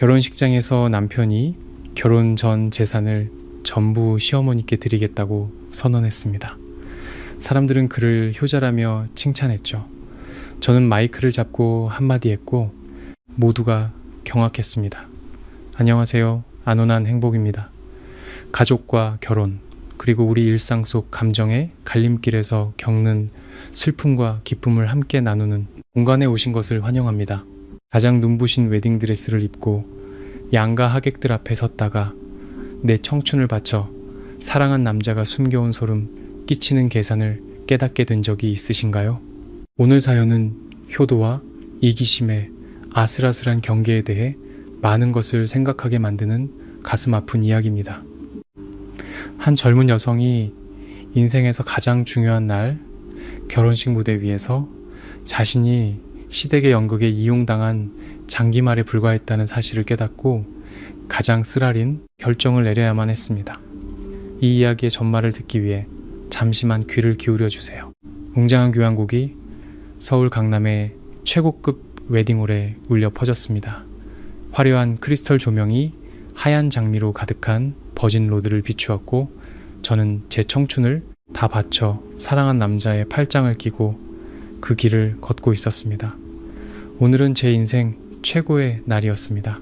결혼식장에서 남편이 결혼 전 재산을 전부 시어머니께 드리겠다고 선언했습니다. 사람들은 그를 효자라며 칭찬했죠. 저는 마이크를 잡고 한마디 했고 모두가 경악했습니다. 안녕하세요. 안온한 행복입니다. 가족과 결혼, 그리고 우리 일상 속 감정의 갈림길에서 겪는 슬픔과 기쁨을 함께 나누는 공간에 오신 것을 환영합니다. 가장 눈부신 웨딩드레스를 입고 양가 하객들 앞에 섰다가 내 청춘을 바쳐 사랑한 남자가 숨겨온 소름 끼치는 계산을 깨닫게 된 적이 있으신가요? 오늘 사연은 효도와 이기심의 아슬아슬한 경계에 대해 많은 것을 생각하게 만드는 가슴 아픈 이야기입니다. 한 젊은 여성이 인생에서 가장 중요한 날 결혼식 무대 위에서 자신이 시댁의 연극에 이용당한 장기말에 불과했다는 사실을 깨닫고 가장 쓰라린 결정을 내려야만 했습니다. 이 이야기의 전말을 듣기 위해 잠시만 귀를 기울여 주세요. 웅장한 교향곡이 서울 강남의 최고급 웨딩홀에 울려 퍼졌습니다. 화려한 크리스털 조명이 하얀 장미로 가득한 버진 로드를 비추었고 저는 제 청춘을 다 바쳐 사랑한 남자의 팔짱을 끼고 그 길을 걷고 있었습니다. 오늘은 제 인생 최고의 날이었습니다.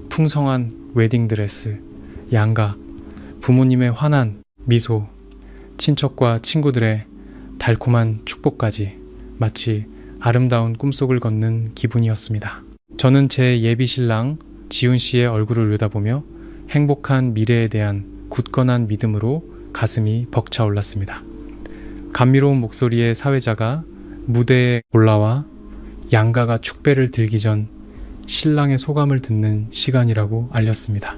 풍성한 웨딩드레스, 양가, 부모님의 환한 미소, 친척과 친구들의 달콤한 축복까지 마치 아름다운 꿈속을 걷는 기분이었습니다. 저는 제 예비신랑 지훈 씨의 얼굴을 내다보며 행복한 미래에 대한 굳건한 믿음으로 가슴이 벅차올랐습니다. 감미로운 목소리의 사회자가 무대에 올라와 양가가 축배를 들기 전 신랑의 소감을 듣는 시간이라고 알렸습니다.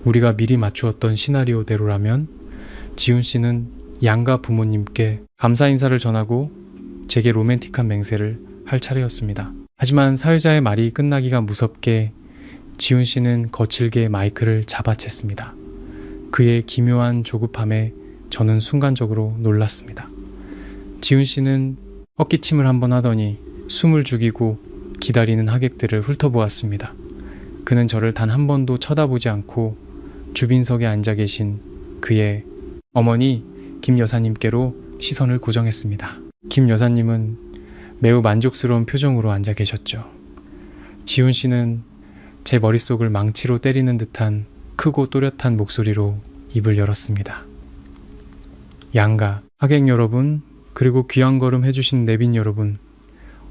우리가 미리 맞추었던 시나리오대로라면 지훈 씨는 양가 부모님께 감사 인사를 전하고 제게 로맨틱한 맹세를 할 차례였습니다. 하지만 사회자의 말이 끝나기가 무섭게 지훈 씨는 거칠게 마이크를 잡아챘습니다. 그의 기묘한 조급함에 저는 순간적으로 놀랐습니다. 지훈 씨는 헛기침을 한번 하더니 숨을 죽이고 기다리는 하객들을 훑어보았습니다. 그는 저를 단 한 번도 쳐다보지 않고 주빈석에 앉아 계신 그의 어머니 김 여사님께로 시선을 고정했습니다. 김 여사님은 매우 만족스러운 표정으로 앉아 계셨죠. 지훈 씨는 제 머릿속을 망치로 때리는 듯한 크고 또렷한 목소리로 입을 열었습니다. 양가, 하객 여러분, 그리고 귀한 걸음 해주신 내빈 여러분,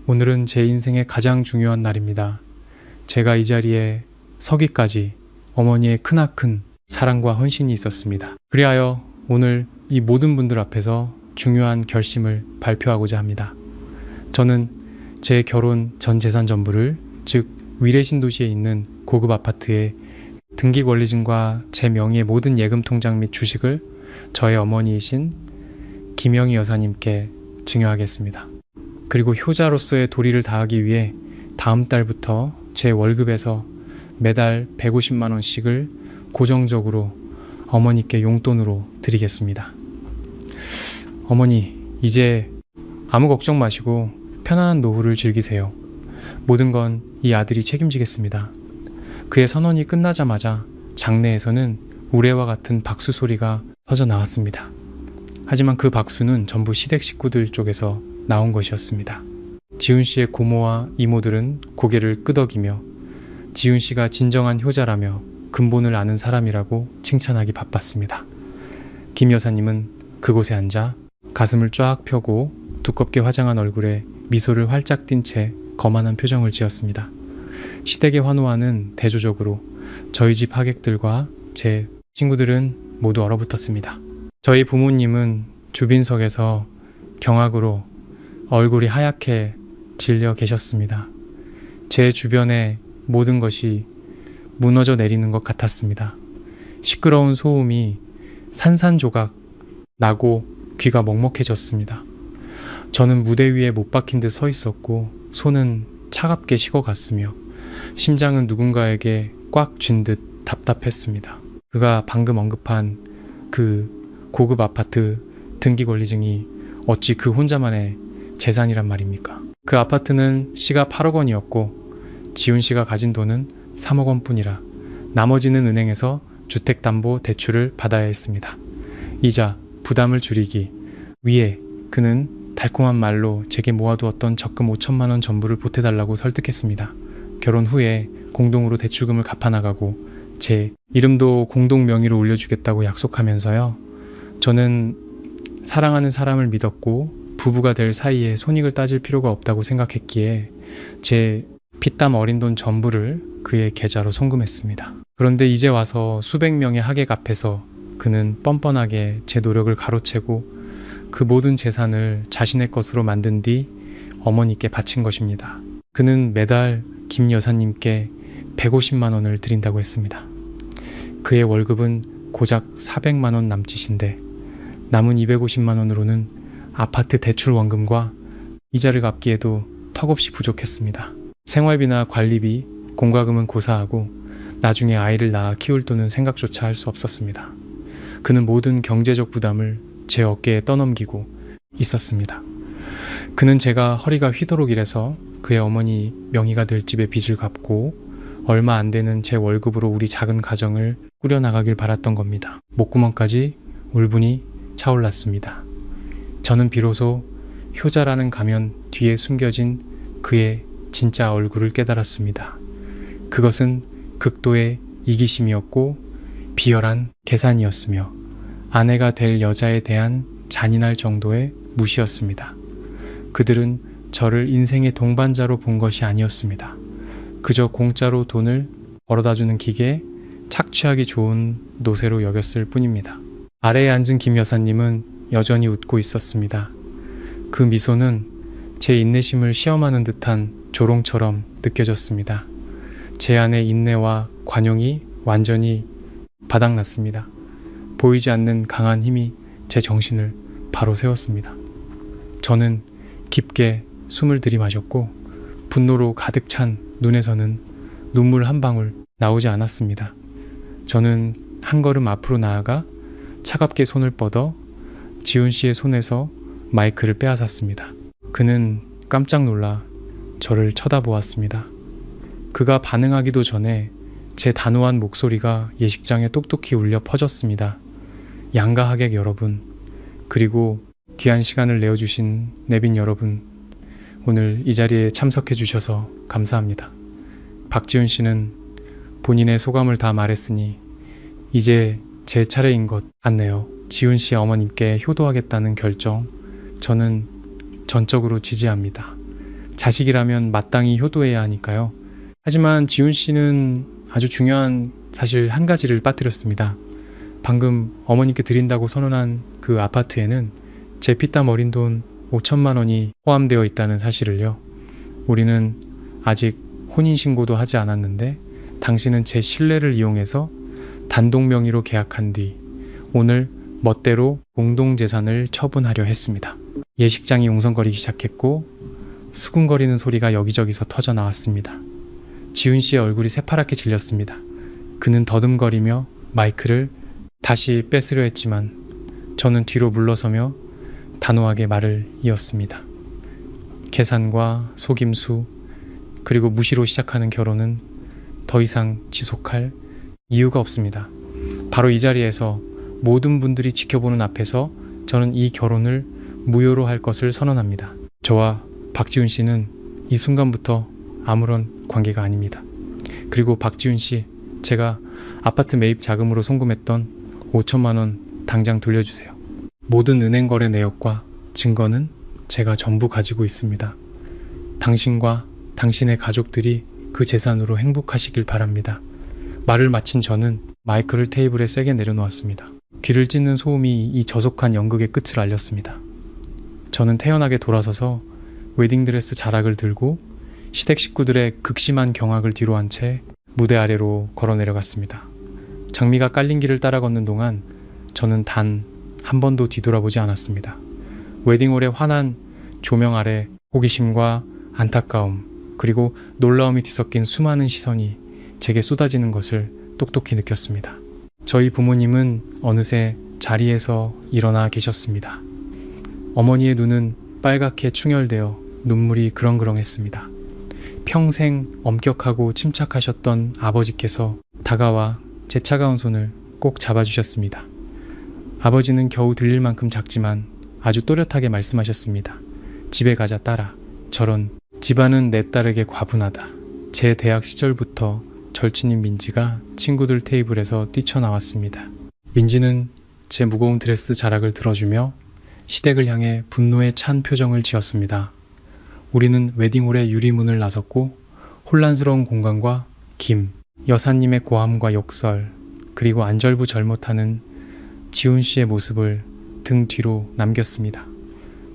오늘은 제 인생의 가장 중요한 날입니다. 제가 이 자리에 서기까지 어머니의 크나큰 사랑과 헌신이 있었습니다. 그리하여 오늘 이 모든 분들 앞에서 중요한 결심을 발표하고자 합니다. 저는 제 결혼 전 재산 전부를, 즉 위례신도시에 있는 고급 아파트의 등기 권리증과 제 명의의 모든 예금 통장 및 주식을 저의 어머니이신 김영희 여사님께 증여하겠습니다. 그리고 효자로서의 도리를 다하기 위해 다음 달부터 제 월급에서 매달 150만 원씩을 고정적으로 어머니께 용돈으로 드리겠습니다. 어머니, 이제 아무 걱정 마시고 편안한 노후를 즐기세요. 모든 건 이 아들이 책임지겠습니다. 그의 선언이 끝나자마자 장내에서는 우레와 같은 박수 소리가 터져 나왔습니다. 하지만 그 박수는 전부 시댁 식구들 쪽에서 나온 것이었습니다. 지훈 씨의 고모와 이모들은 고개를 끄덕이며 지훈 씨가 진정한 효자라며 근본을 아는 사람이라고 칭찬하기 바빴습니다. 김 여사님은 그곳에 앉아 가슴을 쫙 펴고 두껍게 화장한 얼굴에 미소를 활짝 띈 채 거만한 표정을 지었습니다. 시댁의 환호와는 대조적으로 저희 집 하객들과 제 친구들은 모두 얼어붙었습니다. 저희 부모님은 주빈석에서 경악으로 얼굴이 하얗게 질려 계셨습니다. 제 주변의 모든 것이 무너져 내리는 것 같았습니다. 시끄러운 소음이 산산조각 나고 귀가 먹먹해졌습니다. 저는 무대 위에 못 박힌 듯 서 있었고 손은 차갑게 식어갔으며 심장은 누군가에게 꽉 쥔 듯 답답했습니다. 그가 방금 언급한 그 고급 아파트 등기 권리증이 어찌 그 혼자만의 재산이란 말입니까? 그 아파트는 시가 8억 원이었고 지훈 씨가 가진 돈은 3억 원뿐이라 나머지는 은행에서 주택담보대출을 받아야 했습니다. 이자, 부담을 줄이기 위해 그는 달콤한 말로 제게 모아두었던 적금 5천만 원 전부를 보태달라고 설득했습니다. 결혼 후에 공동으로 대출금을 갚아나가고 제 이름도 공동 명의로 올려주겠다고 약속하면서요. 저는 사랑하는 사람을 믿었고 부부가 될 사이에 손익을 따질 필요가 없다고 생각했기에 제 피땀 어린 돈 전부를 그의 계좌로 송금했습니다. 그런데 이제 와서 수백 명의 하객 앞에서 그는 뻔뻔하게 제 노력을 가로채고 그 모든 재산을 자신의 것으로 만든 뒤 어머니께 바친 것입니다. 그는 매달 김 여사님께 150만 원을 드린다고 했습니다. 그의 월급은 고작 400만 원 남짓인데 남은 250만 원으로는 아파트 대출 원금과 이자를 갚기에도 턱없이 부족했습니다. 생활비나 관리비, 공과금은 고사하고 나중에 아이를 낳아 키울 돈은 생각조차 할 수 없었습니다. 그는 모든 경제적 부담을 제 어깨에 떠넘기고 있었습니다. 그는 제가 허리가 휘도록 일해서 그의 어머니 명의가 될 집의 빚을 갚고 얼마 안 되는 제 월급으로 우리 작은 가정을 꾸려나가길 바랐던 겁니다. 목구멍까지 울분이 차올랐습니다. 저는 비로소 효자라는 가면 뒤에 숨겨진 그의 진짜 얼굴을 깨달았습니다. 그것은 극도의 이기심이었고 비열한 계산이었으며 아내가 될 여자에 대한 잔인할 정도의 무시였습니다. 그들은 저를 인생의 동반자로 본 것이 아니었습니다. 그저 공짜로 돈을 벌어다주는 기계에 착취하기 좋은 노새로 여겼을 뿐입니다. 아래에 앉은 김 여사님은 여전히 웃고 있었습니다. 그 미소는 제 인내심을 시험하는 듯한 조롱처럼 느껴졌습니다. 제 안의 인내와 관용이 완전히 바닥났습니다. 보이지 않는 강한 힘이 제 정신을 바로 세웠습니다. 저는 깊게 숨을 들이마셨고 분노로 가득 찬 눈에서는 눈물 한 방울 나오지 않았습니다. 저는 한 걸음 앞으로 나아가 차갑게 손을 뻗어 지훈 씨의 손에서 마이크를 빼앗았습니다. 그는 깜짝 놀라 저를 쳐다보았습니다. 그가 반응하기도 전에 제 단호한 목소리가 예식장에 똑똑히 울려 퍼졌습니다. 양가 하객 여러분, 그리고 귀한 시간을 내어주신 내빈 여러분, 오늘 이 자리에 참석해 주셔서 감사합니다. 박지훈 씨는 본인의 소감을 다 말했으니 이제 제 차례인 것 같네요. 지훈 씨의 어머님께 효도하겠다는 결정, 저는 전적으로 지지합니다. 자식이라면 마땅히 효도해야 하니까요. 하지만 지훈 씨는 아주 중요한 사실 한 가지를 빠뜨렸습니다. 방금 어머니께 드린다고 선언한 그 아파트에는 제 피땀 어린 돈 5천만 원이 포함되어 있다는 사실을요. 우리는 아직 혼인신고도 하지 않았는데 당신은 제 신뢰를 이용해서 단독 명의로 계약한 뒤 오늘 멋대로 공동재산을 처분하려 했습니다. 예식장이 웅성거리기 시작했고 수군거리는 소리가 여기저기서 터져 나왔습니다. 지훈 씨의 얼굴이 새파랗게 질렸습니다. 그는 더듬거리며 마이크를 다시 뺏으려 했지만 저는 뒤로 물러서며 단호하게 말을 이었습니다. 계산과 속임수 그리고 무시로 시작하는 결혼은 더 이상 지속할 이유가 없습니다. 바로 이 자리에서 모든 분들이 지켜보는 앞에서 저는 이 결혼을 무효로 할 것을 선언합니다. 저와 박지훈 씨는 이 순간부터 아무런 관계가 아닙니다. 그리고 박지훈 씨, 제가 아파트 매입 자금으로 송금했던 5천만 원 당장 돌려주세요. 모든 은행 거래 내역과 증거는 제가 전부 가지고 있습니다. 당신과 당신의 가족들이 그 재산으로 행복하시길 바랍니다. 말을 마친 저는 마이크를 테이블에 세게 내려놓았습니다. 귀를 찢는 소음이 이 저속한 연극의 끝을 알렸습니다. 저는 태연하게 돌아서서 웨딩드레스 자락을 들고 시댁 식구들의 극심한 경악을 뒤로한 채 무대 아래로 걸어 내려갔습니다. 장미가 깔린 길을 따라 걷는 동안 저는 단 한 번도 뒤돌아보지 않았습니다. 웨딩홀의 환한 조명 아래 호기심과 안타까움 그리고 놀라움이 뒤섞인 수많은 시선이 제게 쏟아지는 것을 똑똑히 느꼈습니다. 저희 부모님은 어느새 자리에서 일어나 계셨습니다. 어머니의 눈은 빨갛게 충혈되어 눈물이 그렁그렁했습니다. 평생 엄격하고 침착하셨던 아버지께서 다가와 제 차가운 손을 꼭 잡아주셨습니다. 아버지는 겨우 들릴 만큼 작지만 아주 또렷하게 말씀하셨습니다. 집에 가자 딸아. 저런 집안은 내 딸에게 과분하다. 제 대학 시절부터 절친인 민지가 친구들 테이블에서 뛰쳐나왔습니다. 민지는 제 무거운 드레스 자락을 들어주며 시댁을 향해 분노에 찬 표정을 지었습니다. 우리는 웨딩홀의 유리문을 나섰고 혼란스러운 공간과 김, 여사님의 고함과 욕설, 그리고 안절부절 못하는 지훈 씨의 모습을 등 뒤로 남겼습니다.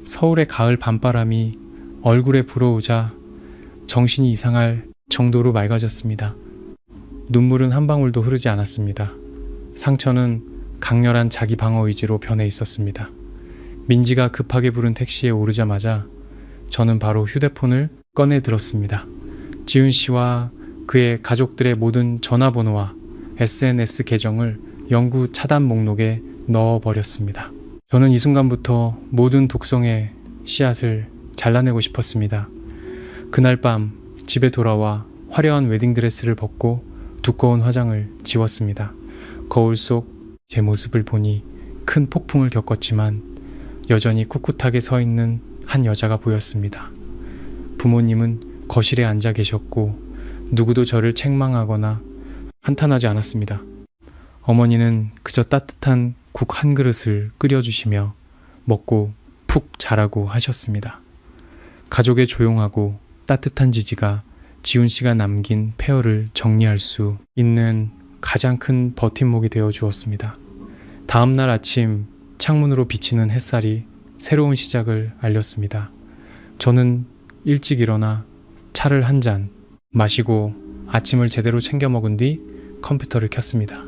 서울의 가을 밤바람이 얼굴에 불어오자 정신이 이상할 정도로 맑아졌습니다. 눈물은 한 방울도 흐르지 않았습니다. 상처는 강렬한 자기 방어 의지로 변해 있었습니다. 민지가 급하게 부른 택시에 오르자마자 저는 바로 휴대폰을 꺼내 들었습니다. 지훈 씨와 그의 가족들의 모든 전화번호와 SNS 계정을 영구 차단 목록에 넣어버렸습니다. 저는 이 순간부터 모든 독성의 씨앗을 잘라내고 싶었습니다. 그날 밤 집에 돌아와 화려한 웨딩드레스를 벗고 두꺼운 화장을 지웠습니다. 거울 속 제 모습을 보니 큰 폭풍을 겪었지만 여전히 꿋꿋하게 서 있는 한 여자가 보였습니다. 부모님은 거실에 앉아 계셨고 누구도 저를 책망하거나 한탄하지 않았습니다. 어머니는 그저 따뜻한 국 한 그릇을 끓여주시며 먹고 푹 자라고 하셨습니다. 가족의 조용하고 따뜻한 지지가 지훈 씨가 남긴 폐허를 정리할 수 있는 가장 큰 버팀목이 되어 주었습니다. 다음 날 아침 창문으로 비치는 햇살이 새로운 시작을 알렸습니다. 저는 일찍 일어나 차를 한 잔 마시고 아침을 제대로 챙겨 먹은 뒤 컴퓨터를 켰습니다.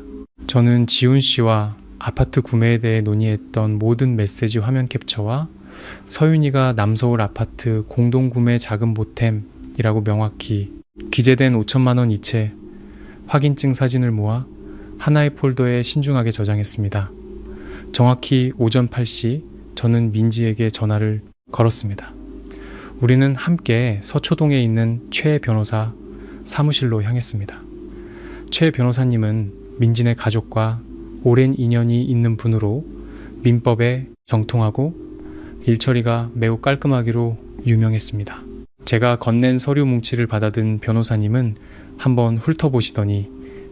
저는 지훈 씨와 아파트 구매에 대해 논의했던 모든 메시지 화면 캡처와 서윤이가 남서울 아파트 공동구매 자금 보탬이라고 명확히 기재된 5천만 원 이체 확인증 사진을 모아 하나의 폴더에 신중하게 저장했습니다. 정확히 오전 8시 저는 민지에게 전화를 걸었습니다. 우리는 함께 서초동에 있는 최 변호사 사무실로 향했습니다. 최 변호사님은 민진의 가족과 오랜 인연이 있는 분으로 민법에 정통하고 일처리가 매우 깔끔하기로 유명했습니다. 제가 건넨 서류 뭉치를 받아든 변호사님은 한번 훑어보시더니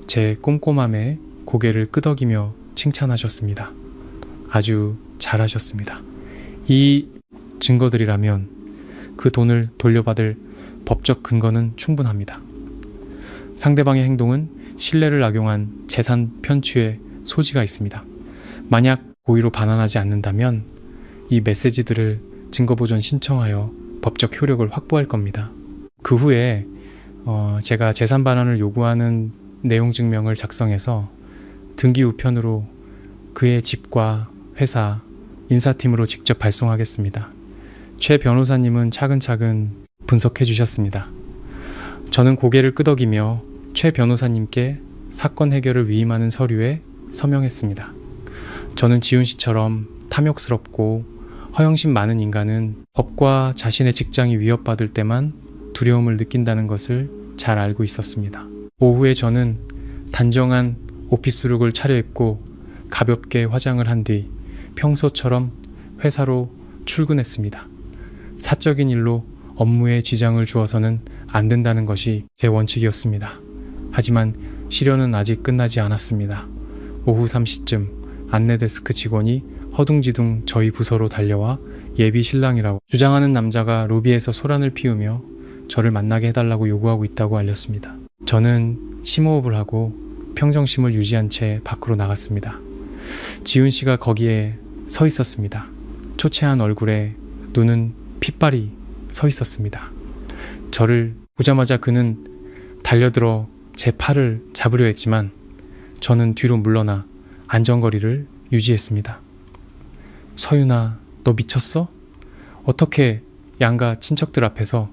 제 꼼꼼함에 고개를 끄덕이며 칭찬하셨습니다. 아주 잘하셨습니다. 이 증거들이라면 그 돈을 돌려받을 법적 근거는 충분합니다. 상대방의 행동은 신뢰를 악용한 재산 편취의 소지가 있습니다. 만약 고의로 반환하지 않는다면 이 메시지들을 증거보존 신청하여 법적 효력을 확보할 겁니다. 그 후에 제가 재산 반환을 요구하는 내용 증명을 작성해서 등기 우편으로 그의 집과 회사, 인사팀으로 직접 발송하겠습니다. 최 변호사님은 차근차근 분석해 주셨습니다. 저는 고개를 끄덕이며 최 변호사님께 사건 해결을 위임하는 서류에 서명했습니다. 저는 지훈 씨처럼 탐욕스럽고 허영심 많은 인간은 법과 자신의 직장이 위협받을 때만 두려움을 느낀다는 것을 잘 알고 있었습니다. 오후에 저는 단정한 오피스룩을 차려입고 가볍게 화장을 한 뒤 평소처럼 회사로 출근했습니다. 사적인 일로 업무에 지장을 주어서는 안 된다는 것이 제 원칙이었습니다. 하지만 실현은 아직 끝나지 않았습니다. 오후 3시쯤 안내데스크 직원이 허둥지둥 저희 부서로 달려와 예비 신랑이라고 주장하는 남자가 로비에서 소란을 피우며 저를 만나게 해달라고 요구하고 있다고 알렸습니다. 저는 심호흡을 하고 평정심을 유지한 채 밖으로 나갔습니다. 지훈 씨가 거기에 서 있었습니다. 초췌한 얼굴에 눈은 핏발이 서 있었습니다. 저를 보자마자 그는 달려들어 제 팔을 잡으려 했지만 저는 뒤로 물러나 안전거리를 유지했습니다. 서윤아, 너 미쳤어? 어떻게 양가 친척들 앞에서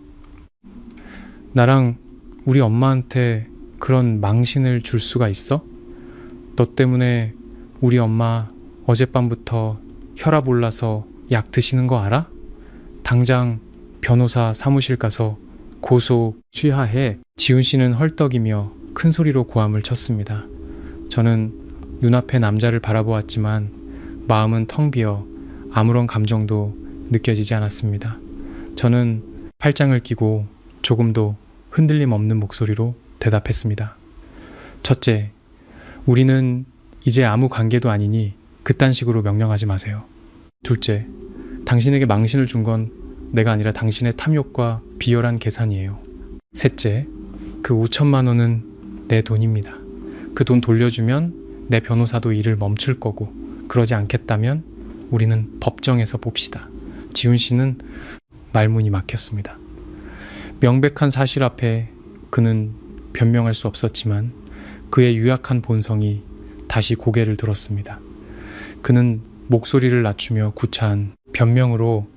나랑 우리 엄마한테 그런 망신을 줄 수가 있어? 너 때문에 우리 엄마 어젯밤부터 혈압 올라서 약 드시는 거 알아? 당장 변호사 사무실 가서 고소, 취하해 지훈 씨는 헐떡이며 큰 소리로 고함을 쳤습니다. 저는 눈앞의 남자를 바라보았지만 마음은 텅 비어 아무런 감정도 느껴지지 않았습니다. 저는 팔짱을 끼고 조금도 흔들림 없는 목소리로 대답했습니다. 첫째, 우리는 이제 아무 관계도 아니니 그딴 식으로 명령하지 마세요. 둘째, 당신에게 망신을 준 건 내가 아니라 당신의 탐욕과 비열한 계산이에요. 셋째, 그 5천만 원은 내 돈입니다. 그 돈 돌려주면 내 변호사도 일을 멈출 거고, 그러지 않겠다면 우리는 법정에서 봅시다. 지훈 씨는 말문이 막혔습니다. 명백한 사실 앞에 그는 변명할 수 없었지만 그의 유약한 본성이 다시 고개를 들었습니다. 그는 목소리를 낮추며 구차한 변명으로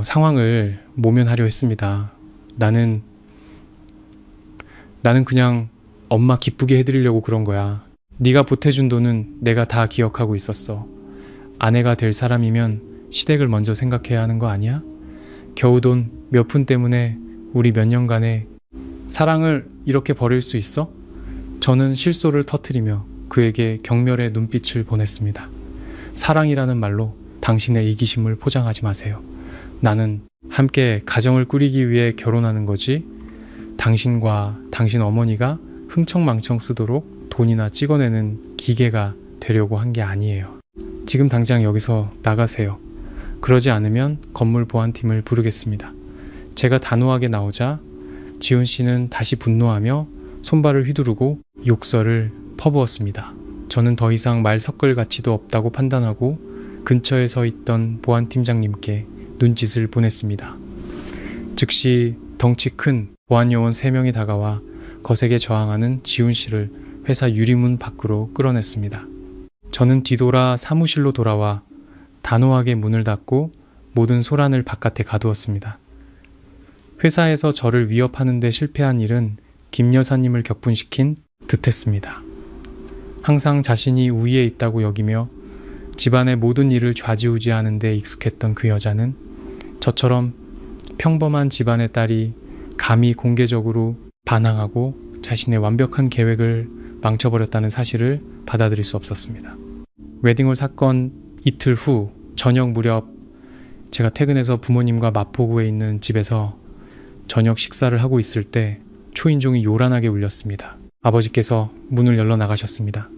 상황을 모면하려 했습니다. 나는 그냥 엄마 기쁘게 해드리려고 그런 거야. 네가 보태준 돈은 내가 다 기억하고 있었어. 아내가 될 사람이면 시댁을 먼저 생각해야 하는 거 아니야? 겨우 돈 몇 푼 때문에 우리 몇 년간의 사랑을 이렇게 버릴 수 있어? 저는 실소를 터뜨리며 그에게 경멸의 눈빛을 보냈습니다. 사랑이라는 말로 당신의 이기심을 포장하지 마세요. 나는 함께 가정을 꾸리기 위해 결혼하는 거지, 당신과 당신 어머니가 흥청망청 쓰도록 돈이나 찍어내는 기계가 되려고 한 게 아니에요. 지금 당장 여기서 나가세요. 그러지 않으면 건물 보안팀을 부르겠습니다. 제가 단호하게 나오자 지훈 씨는 다시 분노하며 손발을 휘두르고 욕설을 퍼부었습니다. 저는 더 이상 말 섞을 가치도 없다고 판단하고 근처에 서 있던 보안팀장님께 눈짓을 보냈습니다. 즉시 덩치 큰 보안요원 3명이 다가와 거세게 저항하는 지훈 씨를 회사 유리문 밖으로 끌어냈습니다. 저는 뒤돌아 사무실로 돌아와 단호하게 문을 닫고 모든 소란을 바깥에 가두었습니다. 회사에서 저를 위협하는 데 실패한 일은 김 여사님을 격분시킨 듯했습니다. 항상 자신이 우위에 있다고 여기며 집안의 모든 일을 좌지우지하는 데 익숙했던 그 여자는 저처럼 평범한 집안의 딸이 감히 공개적으로 반항하고 자신의 완벽한 계획을 망쳐버렸다는 사실을 받아들일 수 없었습니다. 웨딩홀 사건 이틀 후 저녁 무렵 제가 퇴근해서 부모님과 마포구에 있는 집에서 저녁 식사를 하고 있을 때 초인종이 요란하게 울렸습니다. 아버지께서 문을 열러 나가셨습니다.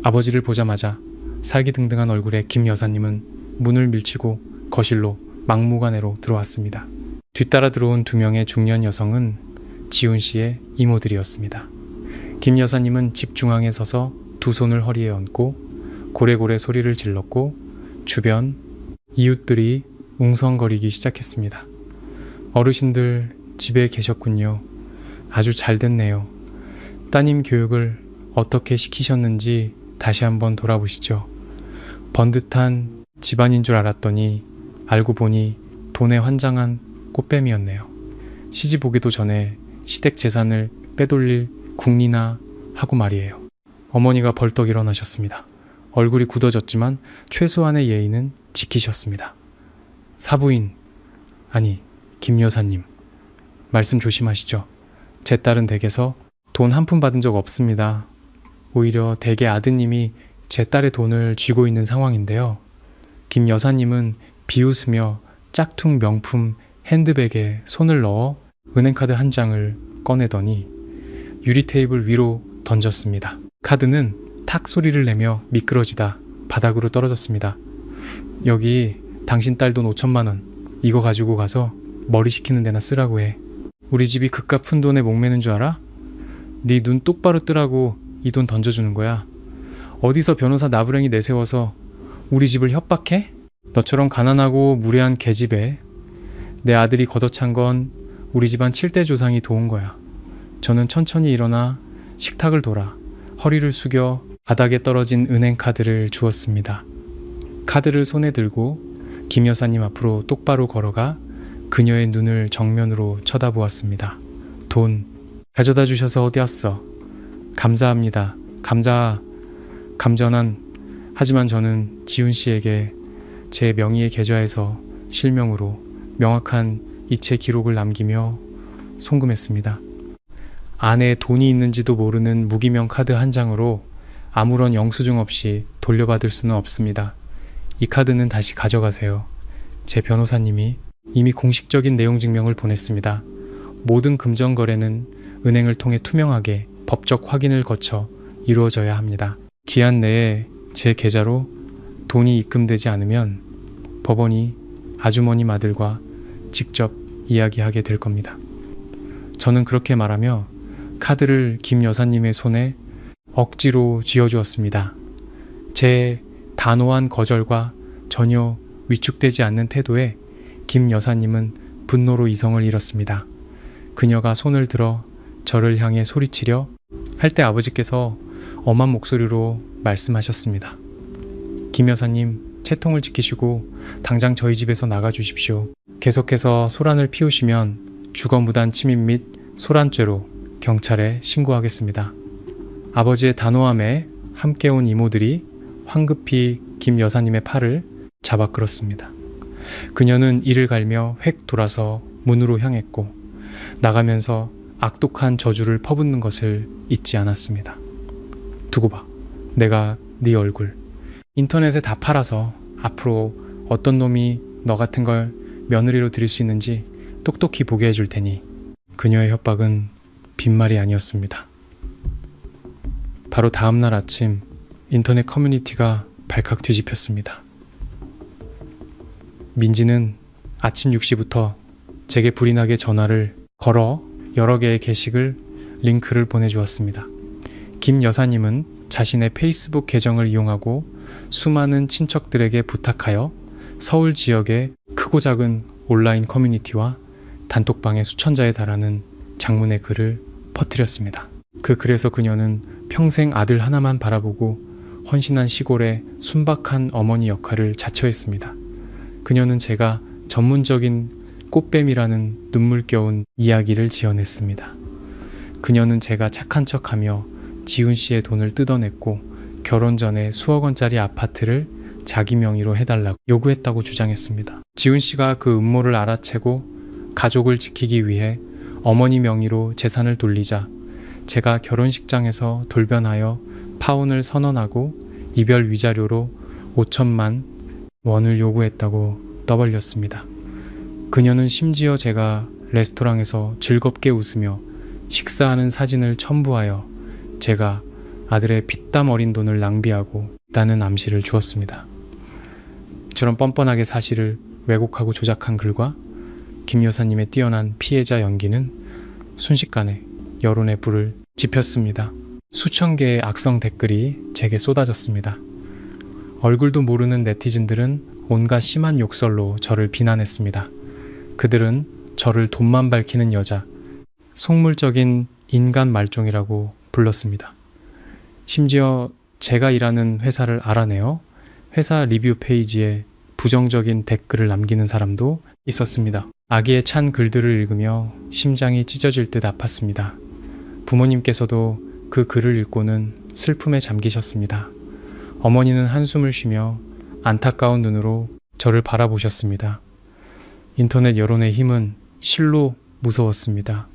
아버지를 보자마자 살기등등한 얼굴의 김 여사님은 문을 밀치고 거실로 막무가내로 들어왔습니다. 뒤따라 들어온 2명의 중년 여성은 지훈 씨의 이모들이었습니다. 김 여사님은 집 중앙에 서서 두 손을 허리에 얹고 고래고래 소리를 질렀고 주변 이웃들이 웅성거리기 시작했습니다. 어르신들 집에 계셨군요. 아주 잘 됐네요. 따님 교육을 어떻게 시키셨는지 다시 한번 돌아보시죠. 번듯한 집안인 줄 알았더니 알고 보니 돈에 환장한 꽃뱀이었네요. 시집 오기도 전에 시댁 재산을 빼돌릴 궁리나 하고 말이에요. 어머니가 벌떡 일어나셨습니다. 얼굴이 굳어졌지만 최소한의 예의는 지키셨습니다. 사부인, 아니 김 여사님, 말씀 조심하시죠. 제 딸은 댁에서 돈 한 푼 받은 적 없습니다. 오히려 댁의 아드님이 제 딸의 돈을 쥐고 있는 상황인데요. 김 여사님은 비웃으며 짝퉁 명품 핸드백에 손을 넣어 은행카드 한 장을 꺼내더니 유리 테이블 위로 던졌습니다. 카드는 탁 소리를 내며 미끄러지다 바닥으로 떨어졌습니다. 여기 당신 딸 돈 5천만 원, 이거 가지고 가서 머리 식히는 데나 쓰라고 해. 우리 집이 그깟 푼 돈에 목매는 줄 알아? 네 눈 똑바로 뜨라고 이 돈 던져주는 거야. 어디서 변호사 나부랭이 내세워서 우리 집을 협박해? 너처럼 가난하고 무례한 계집애 내 아들이 걷어찬 건 우리 집안 7대 조상이 도운 거야. 저는 천천히 일어나 식탁을 돌아 허리를 숙여 바닥에 떨어진 은행카드를 주었습니다. 카드를 손에 들고 김 여사님 앞으로 똑바로 걸어가 그녀의 눈을 정면으로 쳐다보았습니다. 돈 가져다 주셔서 어디 왔어? 감사합니다. 감전한. 하지만 저는 지훈 씨에게 제 명의의 계좌에서 실명으로 명확한 이체 기록을 남기며 송금했습니다. 안에 돈이 있는지도 모르는 무기명 카드 한 장으로 아무런 영수증 없이 돌려받을 수는 없습니다. 이 카드는 다시 가져가세요. 제 변호사님이 이미 공식적인 내용 증명을 보냈습니다. 모든 금전 거래는 은행을 통해 투명하게 법적 확인을 거쳐 이루어져야 합니다. 기한 내에 제 계좌로 돈이 입금되지 않으면 법원이 아주머님 아들과 직접 이야기하게 될 겁니다. 저는 그렇게 말하며 카드를 김 여사님의 손에 억지로 쥐어주었습니다. 제 단호한 거절과 전혀 위축되지 않는 태도에 김 여사님은 분노로 이성을 잃었습니다. 그녀가 손을 들어 저를 향해 소리치려 할 때 아버지께서 엄한 목소리로 말씀하셨습니다. 김 여사님, 채통을 지키시고 당장 저희 집에서 나가 주십시오. 계속해서 소란을 피우시면 주거무단 침입 및 소란죄로 경찰에 신고하겠습니다. 아버지의 단호함에 함께 온 이모들이 황급히 김 여사님의 팔을 잡아 끌었습니다. 그녀는 이를 갈며 획 돌아서 문으로 향했고 나가면서 악독한 저주를 퍼붓는 것을 잊지 않았습니다. 두고 봐. 내가 네 얼굴 인터넷에 다 팔아서 앞으로 어떤 놈이 너 같은 걸 며느리로 들일 수 있는지 똑똑히 보게 해줄 테니. 그녀의 협박은 빈말이 아니었습니다. 바로 다음날 아침 인터넷 커뮤니티가 발칵 뒤집혔습니다. 민지는 아침 6시부터 제게 불이 나게 전화를 걸어 여러 개의 게시글, 링크를 보내주었습니다. 김 여사님은 자신의 페이스북 계정을 이용하고 수많은 친척들에게 부탁하여 서울 지역의 크고 작은 온라인 커뮤니티와 단톡방의 수천자에 달하는 장문의 글을 퍼뜨렸습니다. 그 글에서 그녀는 평생 아들 하나만 바라보고 헌신한 시골의 순박한 어머니 역할을 자처했습니다. 그녀는 제가 전문적인 꽃뱀이라는 눈물겨운 이야기를 지어냈습니다. 그녀는 제가 착한 척하며 지훈 씨의 돈을 뜯어냈고 결혼 전에 수억 원짜리 아파트를 자기 명의로 해달라고 요구했다고 주장했습니다. 지훈 씨가 그 음모를 알아채고 가족을 지키기 위해 어머니 명의로 재산을 돌리자 제가 결혼식장에서 돌변하여 파혼을 선언하고 이별 위자료로 5천만 원을 요구했다고 떠벌렸습니다. 그녀는 심지어 제가 레스토랑에서 즐겁게 웃으며 식사하는 사진을 첨부하여 제가 아들의 피땀 어린 돈을 낭비하고 있다는 암시를 주었습니다. 저런 뻔뻔하게 사실을 왜곡하고 조작한 글과 김 여사님의 뛰어난 피해자 연기는 순식간에 여론의 불을 지폈습니다. 수천 개의 악성 댓글이 제게 쏟아졌습니다. 얼굴도 모르는 네티즌들은 온갖 심한 욕설로 저를 비난했습니다. 그들은 저를 돈만 밝히는 여자, 속물적인 인간 말종이라고 불렀습니다. 심지어 제가 일하는 회사를 알아내어 회사 리뷰 페이지에 부정적인 댓글을 남기는 사람도 있었습니다. 악의에 찬 글들을 읽으며 심장이 찢어질 듯 아팠습니다. 부모님께서도 그 글을 읽고는 슬픔에 잠기셨습니다. 어머니는 한숨을 쉬며 안타까운 눈으로 저를 바라보셨습니다. 인터넷 여론의 힘은 실로 무서웠습니다.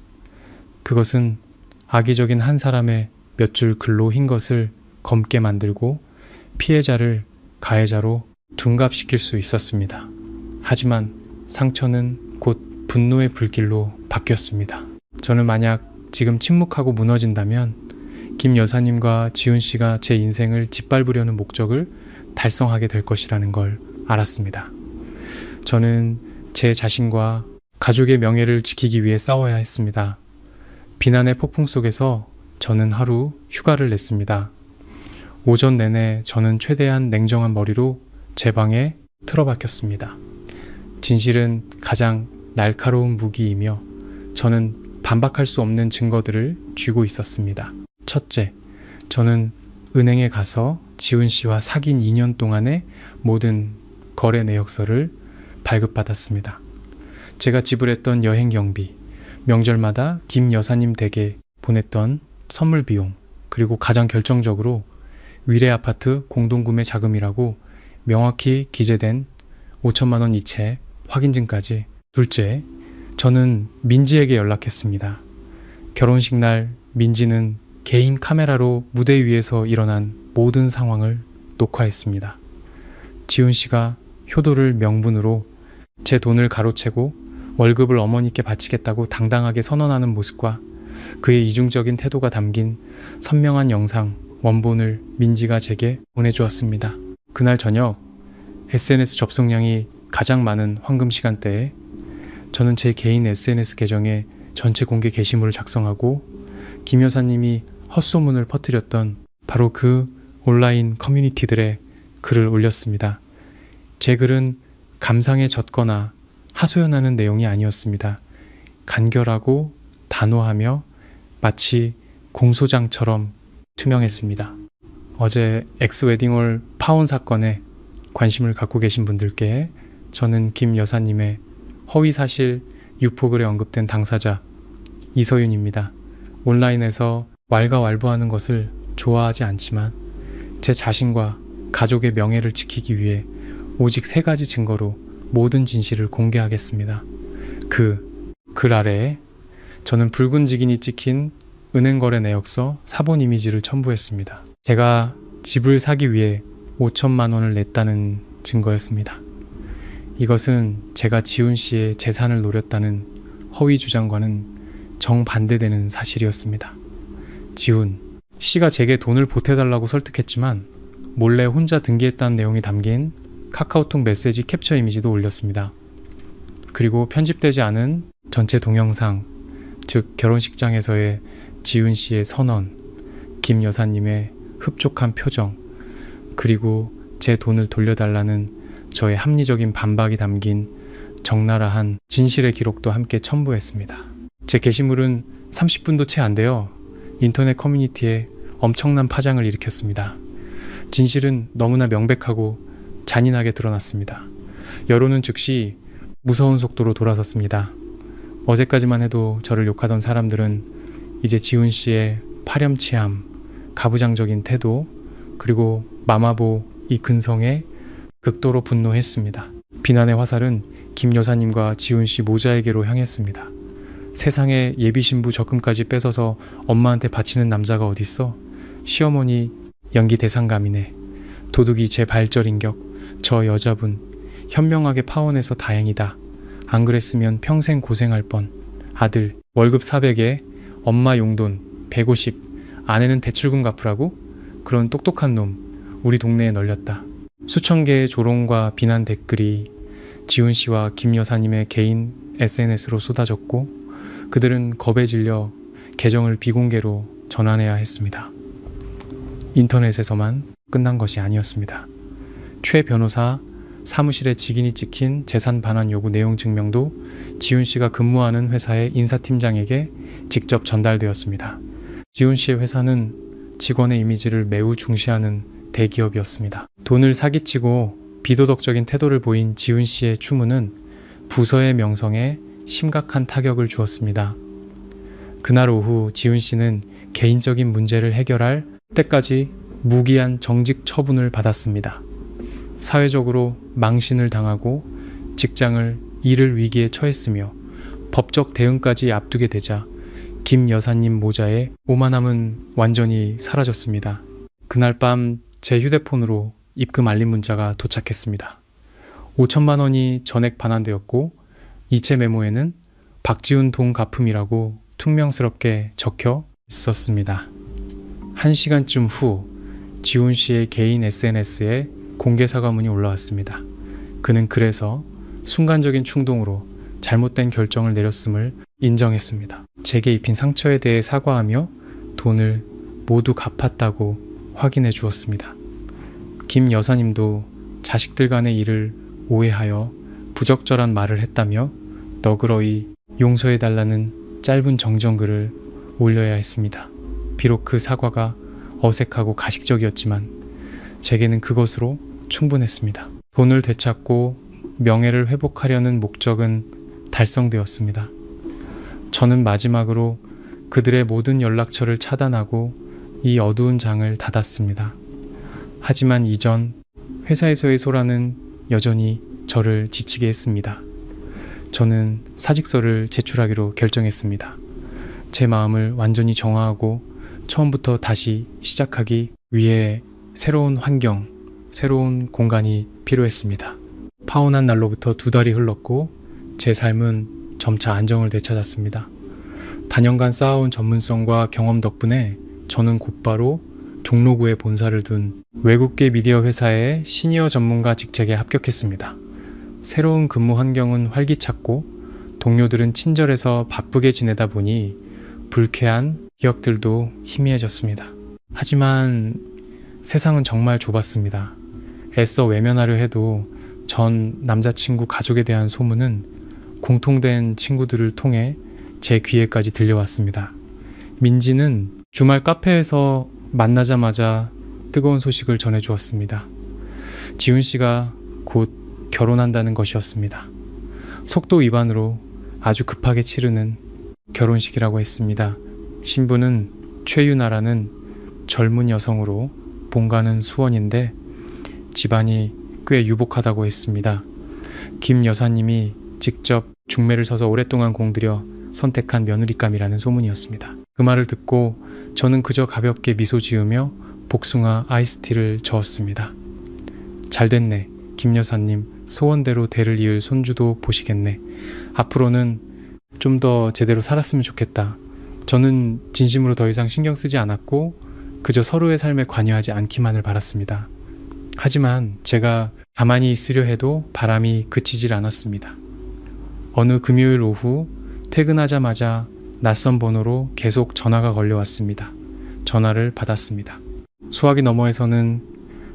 그것은 악의적인 한 사람의 몇 줄 글로 흰 것을 검게 만들고 피해자를 가해자로 둔갑시킬 수 있었습니다. 하지만 상처는 곧 분노의 불길로 바뀌었습니다. 저는 만약 지금 침묵하고 무너진다면 김 여사님과 지훈 씨가 제 인생을 짓밟으려는 목적을 달성하게 될 것이라는 걸 알았습니다. 저는 제 자신과 가족의 명예를 지키기 위해 싸워야 했습니다. 비난의 폭풍 속에서 저는 하루 휴가를 냈습니다. 오전 내내 저는 최대한 냉정한 머리로 제 방에 틀어박혔습니다. 진실은 가장 날카로운 무기이며 저는 반박할 수 없는 증거들을 쥐고 있었습니다. 첫째, 저는 은행에 가서 지훈 씨와 사귄 2년 동안의 모든 거래 내역서를 발급받았습니다. 제가 지불했던 여행 경비, 명절마다 김 여사님 댁에 보냈던 선물 비용, 그리고 가장 결정적으로 위례 아파트 공동구매 자금이라고 명확히 기재된 5천만 원 이체 확인증까지. 둘째, 저는 민지에게 연락했습니다. 결혼식 날 민지는 개인 카메라로 무대 위에서 일어난 모든 상황을 녹화했습니다. 지훈 씨가 효도를 명분으로 제 돈을 가로채고 월급을 어머니께 바치겠다고 당당하게 선언하는 모습과 그의 이중적인 태도가 담긴 선명한 영상 원본을 민지가 제게 보내주었습니다. 그날 저녁 SNS 접속량이 가장 많은 황금 시간대에 저는 제 개인 SNS 계정에 전체 공개 게시물을 작성하고 김 여사님이 헛소문을 퍼뜨렸던 바로 그 온라인 커뮤니티들의 글을 올렸습니다. 제 글은 감상에 젖거나 하소연하는 내용이 아니었습니다. 간결하고 단호하며 마치 공소장처럼 투명했습니다. 어제 엑스웨딩홀 파혼 사건에 관심을 갖고 계신 분들께 저는 김 여사님의 허위사실 유포글에 언급된 당사자 이서윤입니다. 온라인에서 왈가왈부하는 것을 좋아하지 않지만 제 자신과 가족의 명예를 지키기 위해 오직 3가지 증거로 모든 진실을 공개하겠습니다. 그 글 아래에 저는 붉은 직인이 찍힌 은행거래 내역서 사본 이미지를 첨부했습니다. 제가 집을 사기 위해 5천만 원을 냈다는 증거였습니다. 이것은 제가 지훈 씨의 재산을 노렸다는 허위 주장과는 정반대되는 사실이었습니다. 지훈 씨가 제게 돈을 보태달라고 설득했지만 몰래 혼자 등기했다는 내용이 담긴 카카오톡 메시지 캡처 이미지도 올렸습니다. 그리고 편집되지 않은 전체 동영상, 즉 결혼식장에서의 지훈 씨의 선언, 김 여사님의 흡족한 표정, 그리고 제 돈을 돌려달라는 저의 합리적인 반박이 담긴 적나라한 진실의 기록도 함께 첨부했습니다. 제 게시물은 30분도 채 안 되어 인터넷 커뮤니티에 엄청난 파장을 일으켰습니다. 진실은 너무나 명백하고 잔인하게 드러났습니다. 여론은 즉시 무서운 속도로 돌아섰습니다. 어제까지만 해도 저를 욕하던 사람들은 이제 지훈 씨의 파렴치함, 가부장적인 태도, 그리고 마마보 이 근성에 극도로 분노했습니다. 비난의 화살은 김 여사님과 지훈 씨 모자에게로 향했습니다. 세상에 예비신부 적금까지 뺏어서 엄마한테 바치는 남자가 어딨어? 시어머니 연기 대상감이네. 도둑이 제 발절인격. 저 여자분 현명하게 파혼해서 다행이다. 안 그랬으면 평생 고생할 뻔. 아들 월급 400에 엄마 용돈 150. 아내는 대출금 갚으라고? 그런 똑똑한 놈 우리 동네에 널렸다. 수천 개의 조롱과 비난 댓글이 지훈 씨와 김 여사님의 개인 SNS로 쏟아졌고 그들은 겁에 질려 계정을 비공개로 전환해야 했습니다. 인터넷에서만 끝난 것이 아니었습니다. 최 변호사 사무실에 직인이 찍힌 재산 반환 요구 내용 증명도 지훈 씨가 근무하는 회사의 인사팀장에게 직접 전달되었습니다. 지훈 씨의 회사는 직원의 이미지를 매우 중시하는 대기업이었습니다. 돈을 사기치고 비도덕적인 태도를 보인 지훈 씨의 추문은 부서의 명성에 심각한 타격을 주었습니다. 그날 오후 지훈 씨는 개인적인 문제를 해결할 때까지 무기한 정직 처분을 받았습니다. 사회적으로 망신을 당하고 직장을 잃을 위기에 처했으며 법적 대응까지 앞두게 되자 김 여사님 모자의 오만함은 완전히 사라졌습니다. 그날 밤 제 휴대폰으로 입금 알림 문자가 도착했습니다. 5천만 원이 전액 반환되었고 이체 메모에는 박지훈 돈 갚음이라고 퉁명스럽게 적혀 있었습니다. 1시간쯤 후 지훈 씨의 개인 SNS에 공개 사과문이 올라왔습니다. 그는 그래서 순간적인 충동으로 잘못된 결정을 내렸음을 인정했습니다. 제게 입힌 상처에 대해 사과하며 돈을 모두 갚았다고 확인해 주었습니다. 김 여사님도 자식들 간의 일을 오해하여 부적절한 말을 했다며 너그러이 용서해달라는 짧은 정정글을 올려야 했습니다. 비록 그 사과가 어색하고 가식적이었지만 제게는 그것으로 충분했습니다. 돈을 되찾고 명예를 회복하려는 목적은 달성되었습니다. 저는 마지막으로 그들의 모든 연락처를 차단하고 이 어두운 장을 닫았습니다. 하지만 이전 회사에서의 소란은 여전히 저를 지치게 했습니다. 저는 사직서를 제출하기로 결정했습니다. 제 마음을 완전히 정화하고 처음부터 다시 시작하기 위해 새로운 환경, 새로운 공간이 필요했습니다. 파혼한 날로부터 2달이 흘렀고 제 삶은 점차 안정을 되찾았습니다. 다년간 쌓아온 전문성과 경험 덕분에 저는 곧바로 종로구에 본사를 둔 외국계 미디어 회사의 시니어 전문가 직책에 합격했습니다. 새로운 근무 환경은 활기찼고 동료들은 친절해서 바쁘게 지내다 보니 불쾌한 기억들도 희미해졌습니다. 하지만 세상은 정말 좁았습니다. 애써 외면하려 해도 전 남자친구 가족에 대한 소문은 공통된 친구들을 통해 제 귀에까지 들려왔습니다. 민지는 주말 카페에서 만나자마자 뜨거운 소식을 전해주었습니다. 지훈 씨가 곧 결혼한다는 것이었습니다. 속도 위반으로 아주 급하게 치르는 결혼식이라고 했습니다. 신부는 최유나라는 젊은 여성으로 본가는 수원인데 집안이 꽤 유복하다고 했습니다. 김 여사님이 직접 중매를 서서 오랫동안 공들여 선택한 며느리감이라는 소문이었습니다. 그 말을 듣고 저는 그저 가볍게 미소 지으며 복숭아 아이스티를 저었습니다. 잘됐네. 김 여사님 소원대로 대를 이을 손주도 보시겠네. 앞으로는 좀 더 제대로 살았으면 좋겠다. 저는 진심으로 더 이상 신경 쓰지 않았고 그저 서로의 삶에 관여하지 않기만을 바랐습니다. 하지만 제가 가만히 있으려 해도 바람이 그치질 않았습니다. 어느 금요일 오후 퇴근하자마자 낯선 번호로 계속 전화가 걸려왔습니다. 전화를 받았습니다. 수화기 너머에서는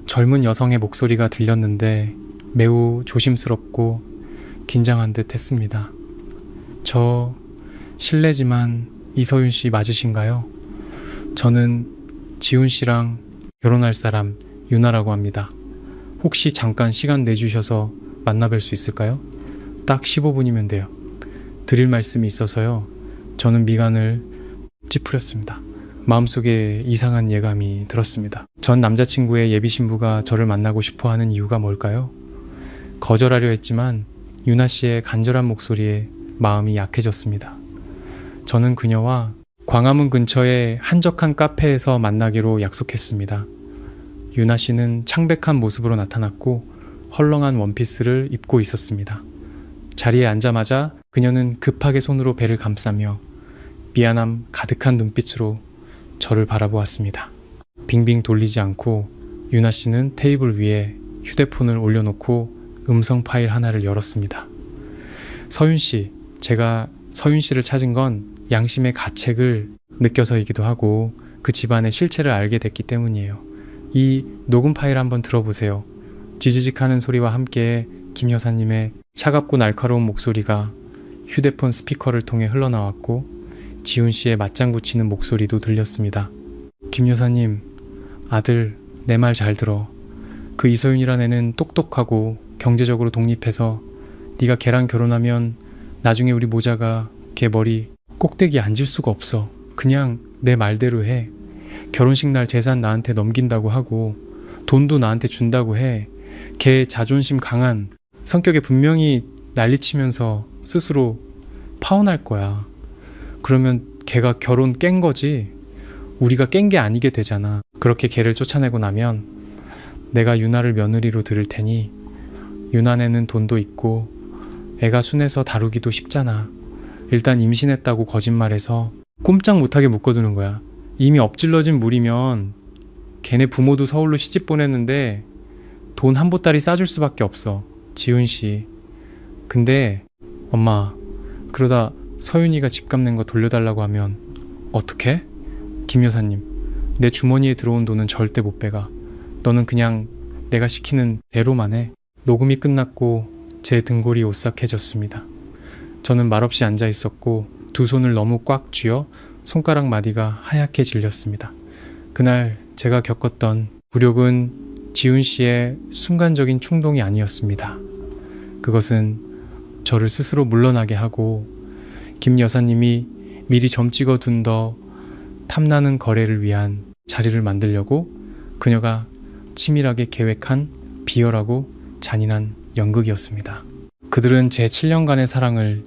젊은 여성의 목소리가 들렸는데 매우 조심스럽고 긴장한 듯 했습니다. 저 실례지만 이서윤 씨 맞으신가요? 저는 지훈 씨랑 결혼할 사람 유나라고 합니다. 혹시 잠깐 시간 내주셔서 만나뵐 수 있을까요? 딱 15분이면 돼요. 드릴 말씀이 있어서요. 저는 미간을 찌푸렸습니다. 마음속에 이상한 예감이 들었습니다. 전 남자친구의 예비 신부가 저를 만나고 싶어 하는 이유가 뭘까요? 거절하려 했지만 유나 씨의 간절한 목소리에 마음이 약해졌습니다. 저는 그녀와 광화문 근처의 한적한 카페에서 만나기로 약속했습니다. 유나 씨는 창백한 모습으로 나타났고 헐렁한 원피스를 입고 있었습니다. 자리에 앉자마자 그녀는 급하게 손으로 배를 감싸며 미안함 가득한 눈빛으로 저를 바라보았습니다. 빙빙 돌리지 않고 유나 씨는 테이블 위에 휴대폰을 올려놓고 음성 파일 하나를 열었습니다. 서윤 씨, 제가 서윤 씨를 찾은 건 양심의 가책을 느껴서이기도 하고 그 집안의 실체를 알게 됐기 때문이에요. 이 녹음 파일 한번 들어보세요. 지지직하는 소리와 함께 김 여사님의 차갑고 날카로운 목소리가 휴대폰 스피커를 통해 흘러나왔고 지훈 씨의 맞장구 치는 목소리도 들렸습니다. 김 여사님, 아들, 내 말 잘 들어. 그 이서윤이란 애는 똑똑하고 경제적으로 독립해서 네가 걔랑 결혼하면 나중에 우리 모자가 걔 머리 꼭대기에 앉을 수가 없어. 그냥 내 말대로 해. 결혼식 날 재산 나한테 넘긴다고 하고 돈도 나한테 준다고 해. 걔 자존심 강한 성격에 분명히 난리치면서 스스로 파혼할 거야. 그러면 걔가 결혼 깬 거지 우리가 깬 게 아니게 되잖아. 그렇게 걔를 쫓아내고 나면 내가 유나를 며느리로 들을 테니 유나네는 돈도 있고 애가 순해서 다루기도 쉽잖아. 일단 임신했다고 거짓말해서 꼼짝 못하게 묶어두는 거야. 이미 엎질러진 물이면 걔네 부모도 서울로 시집 보냈는데 돈 한 보따리 싸줄 수밖에 없어. 지훈 씨. 근데 엄마, 그러다 서윤이가 집값 낸 거 돌려달라고 하면 어떡해? 김 여사님, 내 주머니에 들어온 돈은 절대 못 빼가. 너는 그냥 내가 시키는 대로만 해. 녹음이 끝났고 제 등골이 오싹해졌습니다. 저는 말없이 앉아 있었고 두 손을 너무 꽉 쥐어 손가락 마디가 하얗게 질렸습니다. 그날 제가 겪었던 굴욕은 지훈 씨의 순간적인 충동이 아니었습니다. 그것은 저를 스스로 물러나게 하고 김 여사님이 미리 점 찍어둔 더 탐나는 거래를 위한 자리를 만들려고 그녀가 치밀하게 계획한 비열하고 잔인한 연극이었습니다. 그들은 제 7년간의 사랑을,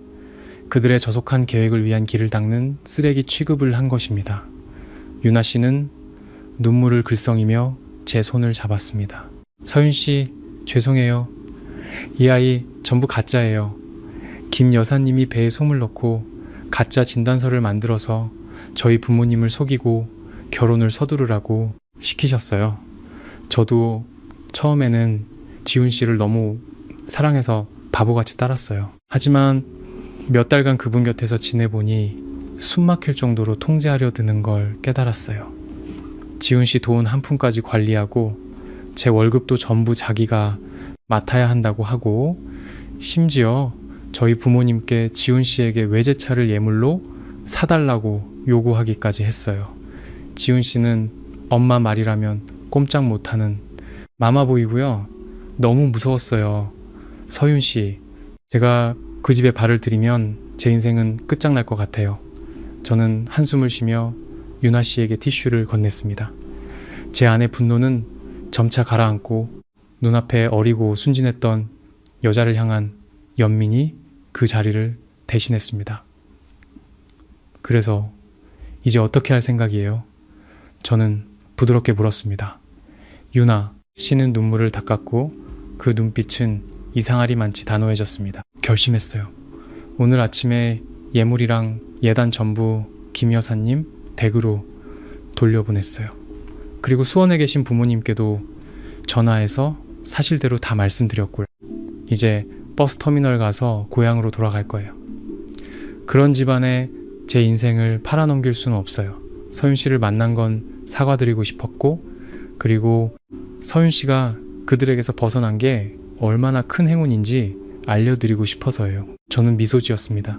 그들의 저속한 계획을 위한 길을 닦는 쓰레기 취급을 한 것입니다. 유나 씨는 눈물을 글썽이며 제 손을 잡았습니다. 서윤 씨, 죄송해요. 이 아이 전부 가짜예요. 김 여사님이 배에 솜을 넣고 가짜 진단서를 만들어서 저희 부모님을 속이고 결혼을 서두르라고 시키셨어요. 저도 처음에는 지훈 씨를 너무 사랑해서 바보같이 따랐어요. 하지만 몇 달간 그분 곁에서 지내보니 숨 막힐 정도로 통제하려 드는 걸 깨달았어요. 지훈 씨 돈 한 푼까지 관리하고 제 월급도 전부 자기가 맡아야 한다고 하고, 심지어 저희 부모님께 지훈 씨에게 외제차를 예물로 사달라고 요구하기까지 했어요. 지훈 씨는 엄마 말이라면 꼼짝 못하는 마마보이고요. 너무 무서웠어요. 서윤 씨, 제가 그 집에 발을 들이면 제 인생은 끝장날 것 같아요. 저는 한숨을 쉬며 유나 씨에게 티슈를 건넸습니다. 제 안의 분노는 점차 가라앉고 눈앞에 어리고 순진했던 여자를 향한 연민이 그 자리를 대신했습니다. 그래서 이제 어떻게 할 생각이에요? 저는 부드럽게 물었습니다. 유나 씨는 눈물을 닦았고 그 눈빛은 이상하리만치 단호해졌습니다. 결심했어요. 오늘 아침에 예물이랑 예단 전부 김 여사님 댁으로 돌려보냈어요. 그리고 수원에 계신 부모님께도 전화해서 사실대로 다 말씀드렸고요. 이제 버스터미널 가서 고향으로 돌아갈 거예요. 그런 집안에 제 인생을 팔아넘길 수는 없어요. 서윤 씨를 만난 건 사과드리고 싶었고, 그리고 서윤 씨가 그들에게서 벗어난 게 얼마나 큰 행운인지 알려드리고 싶어서예요. 저는 미소 지었습니다.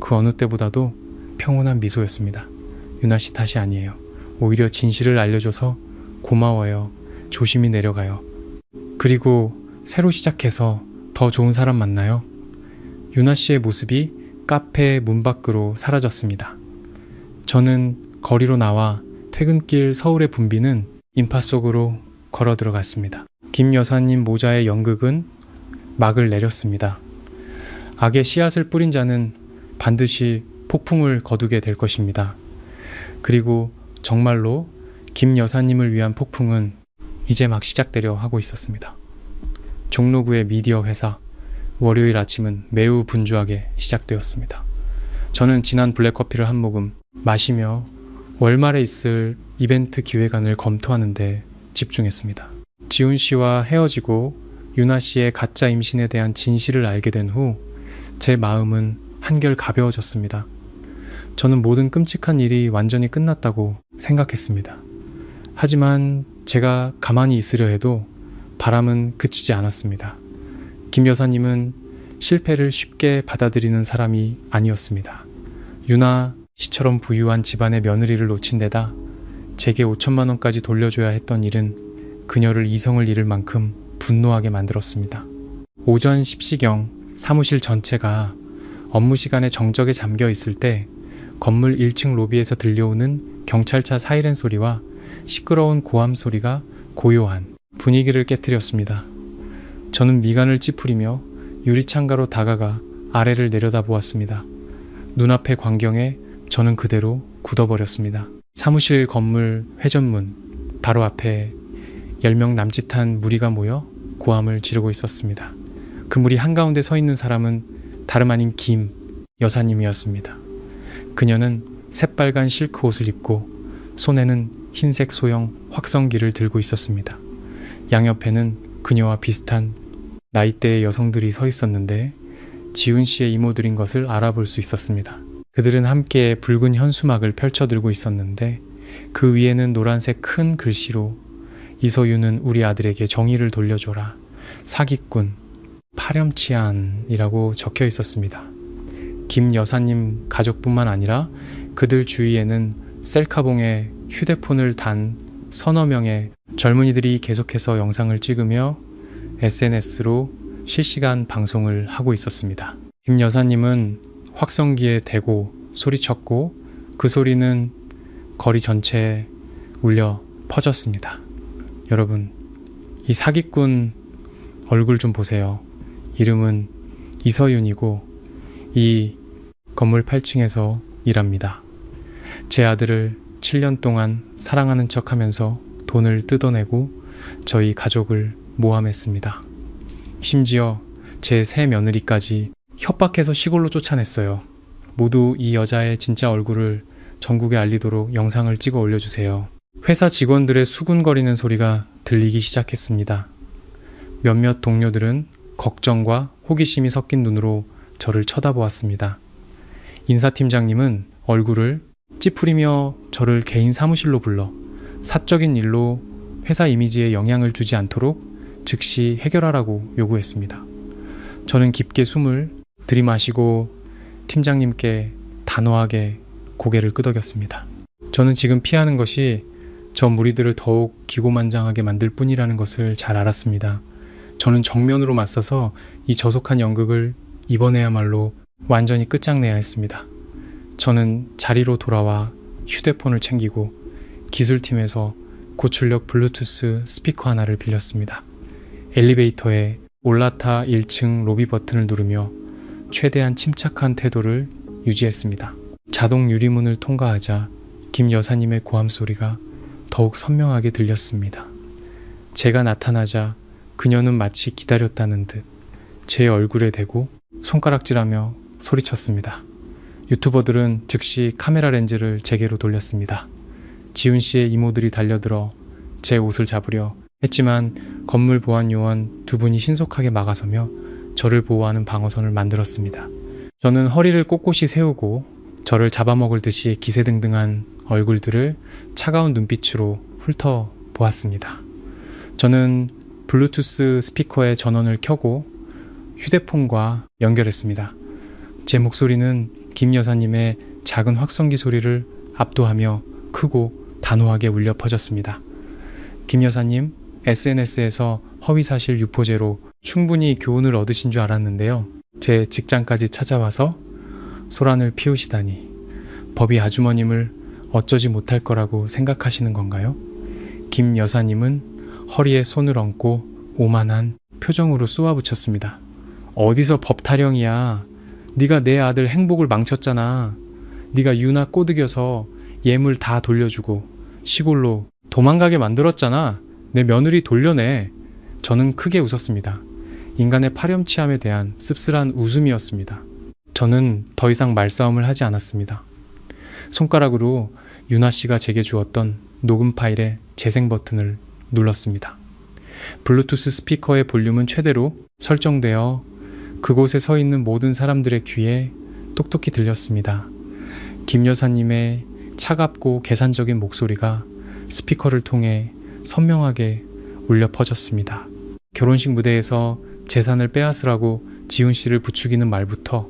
그 어느 때보다도 평온한 미소였습니다. 유나 씨 탓이 아니에요. 오히려 진실을 알려줘서 고마워요. 조심히 내려가요. 그리고 새로 시작해서 더 좋은 사람 만나요. 유나 씨의 모습이 카페 문 밖으로 사라졌습니다. 저는 거리로 나와 퇴근길 서울의 붐비는 인파 속으로 걸어 들어갔습니다. 김 여사님 모자의 연극은 막을 내렸습니다. 악의 씨앗을 뿌린 자는 반드시 폭풍을 거두게 될 것입니다. 그리고 정말로 김 여사님을 위한 폭풍은 이제 막 시작되려 하고 있었습니다. 종로구의 미디어 회사, 월요일 아침은 매우 분주하게 시작되었습니다. 저는 진한 블랙커피를 한 모금 마시며 월말에 있을 이벤트 기획안을 검토하는데 집중했습니다. 지훈 씨와 헤어지고 유나 씨의 가짜 임신에 대한 진실을 알게 된 후 제 마음은 한결 가벼워졌습니다. 저는 모든 끔찍한 일이 완전히 끝났다고 생각했습니다. 하지만 제가 가만히 있으려 해도 바람은 그치지 않았습니다. 김 여사님은 실패를 쉽게 받아들이는 사람이 아니었습니다. 유나 씨처럼 부유한 집안의 며느리를 놓친 데다 제게 5천만 원까지 돌려줘야 했던 일은 그녀를 이성을 잃을 만큼 분노하게 만들었습니다. 오전 10시경 사무실 전체가 업무 시간에 정적에 잠겨 있을 때 건물 1층 로비에서 들려오는 경찰차 사이렌 소리와 시끄러운 고함 소리가 고요한 분위기를 깨뜨렸습니다. 저는 미간을 찌푸리며 유리창가로 다가가 아래를 내려다보았습니다. 눈앞의 광경에 저는 그대로 굳어버렸습니다. 사무실 건물 회전문 바로 앞에 10명 남짓한 무리가 모여 고함을 지르고 있었습니다. 그 무리 한가운데 서 있는 사람은 다름 아닌 김 여사님이었습니다. 그녀는 새빨간 실크 옷을 입고 손에는 흰색 소형 확성기를 들고 있었습니다. 양옆에는 그녀와 비슷한 나이대의 여성들이 서 있었는데 지훈 씨의 이모들인 것을 알아볼 수 있었습니다. 그들은 함께 붉은 현수막을 펼쳐들고 있었는데 그 위에는 노란색 큰 글씨로 이서윤은 우리 아들에게 정의를 돌려줘라. 사기꾼, 파렴치한이라고 적혀 있었습니다. 김 여사님 가족뿐만 아니라 그들 주위에는 셀카봉에 휴대폰을 단 서너 명의 젊은이들이 계속해서 영상을 찍으며 SNS로 실시간 방송을 하고 있었습니다. 김 여사님은 확성기에 대고 소리쳤고 그 소리는 거리 전체에 울려 퍼졌습니다. 여러분, 이 사기꾼 얼굴 좀 보세요. 이름은 이서윤이고 이 건물 8층에서 일합니다. 제 아들을 7년 동안 사랑하는 척하면서 돈을 뜯어내고 저희 가족을 모함했습니다. 심지어 제 새 며느리까지 협박해서 시골로 쫓아냈어요. 모두 이 여자의 진짜 얼굴을 전국에 알리도록 영상을 찍어 올려주세요. 회사 직원들의 수군거리는 소리가 들리기 시작했습니다. 몇몇 동료들은 걱정과 호기심이 섞인 눈으로 저를 쳐다보았습니다. 인사팀장님은 얼굴을 찌푸리며 저를 개인 사무실로 불러 사적인 일로 회사 이미지에 영향을 주지 않도록 즉시 해결하라고 요구했습니다. 저는 깊게 숨을 들이마시고 팀장님께 단호하게 고개를 끄덕였습니다. 저는 지금 피하는 것이 저 무리들을 더욱 기고만장하게 만들 뿐이라는 것을 잘 알았습니다. 저는 정면으로 맞서서 이 저속한 연극을 이번에야말로 완전히 끝장내야 했습니다. 저는 자리로 돌아와 휴대폰을 챙기고 기술팀에서 고출력 블루투스 스피커 하나를 빌렸습니다. 엘리베이터에 올라타 1층 로비 버튼을 누르며 최대한 침착한 태도를 유지했습니다. 자동 유리문을 통과하자 김 여사님의 고함 소리가 더욱 선명하게 들렸습니다. 제가 나타나자 그녀는 마치 기다렸다는 듯 제 얼굴에 대고 손가락질하며 소리쳤습니다. 유튜버들은 즉시 카메라 렌즈를 제게로 돌렸습니다. 지훈 씨의 이모들이 달려들어 제 옷을 잡으려 했지만 건물 보안 요원 두 분이 신속하게 막아서며 저를 보호하는 방어선을 만들었습니다. 저는 허리를 꼿꼿이 세우고 저를 잡아먹을 듯이 기세등등한 얼굴들을 차가운 눈빛으로 훑어보았습니다. 저는 블루투스 스피커에 전원을 켜고 휴대폰과 연결했습니다. 제 목소리는 김 여사님의 작은 확성기 소리를 압도하며 크고 단호하게 울려 퍼졌습니다. 김 여사님, SNS에서 허위사실 유포죄로 충분히 교훈을 얻으신 줄 알았는데요. 제 직장까지 찾아와서 소란을 피우시다니 법이 아주머님을 어쩌지 못할 거라고 생각하시는 건가요? 김 여사님은 허리에 손을 얹고 오만한 표정으로 쏘아붙였습니다. 어디서 법 타령이야. 네가 내 아들 행복을 망쳤잖아. 네가 유나 꼬드겨서 예물 다 돌려주고 시골로 도망가게 만들었잖아. 내 며느리 돌려내. 저는 크게 웃었습니다. 인간의 파렴치함에 대한 씁쓸한 웃음이었습니다. 저는 더 이상 말싸움을 하지 않았습니다. 손가락으로 유나 씨가 제게 주었던 녹음 파일의 재생 버튼을 눌렀습니다. 블루투스 스피커의 볼륨은 최대로 설정되어 그곳에 서 있는 모든 사람들의 귀에 똑똑히 들렸습니다. 김 여사님의 차갑고 계산적인 목소리가 스피커를 통해 선명하게 울려 퍼졌습니다. 결혼식 무대에서 재산을 빼앗으라고 지훈 씨를 부추기는 말부터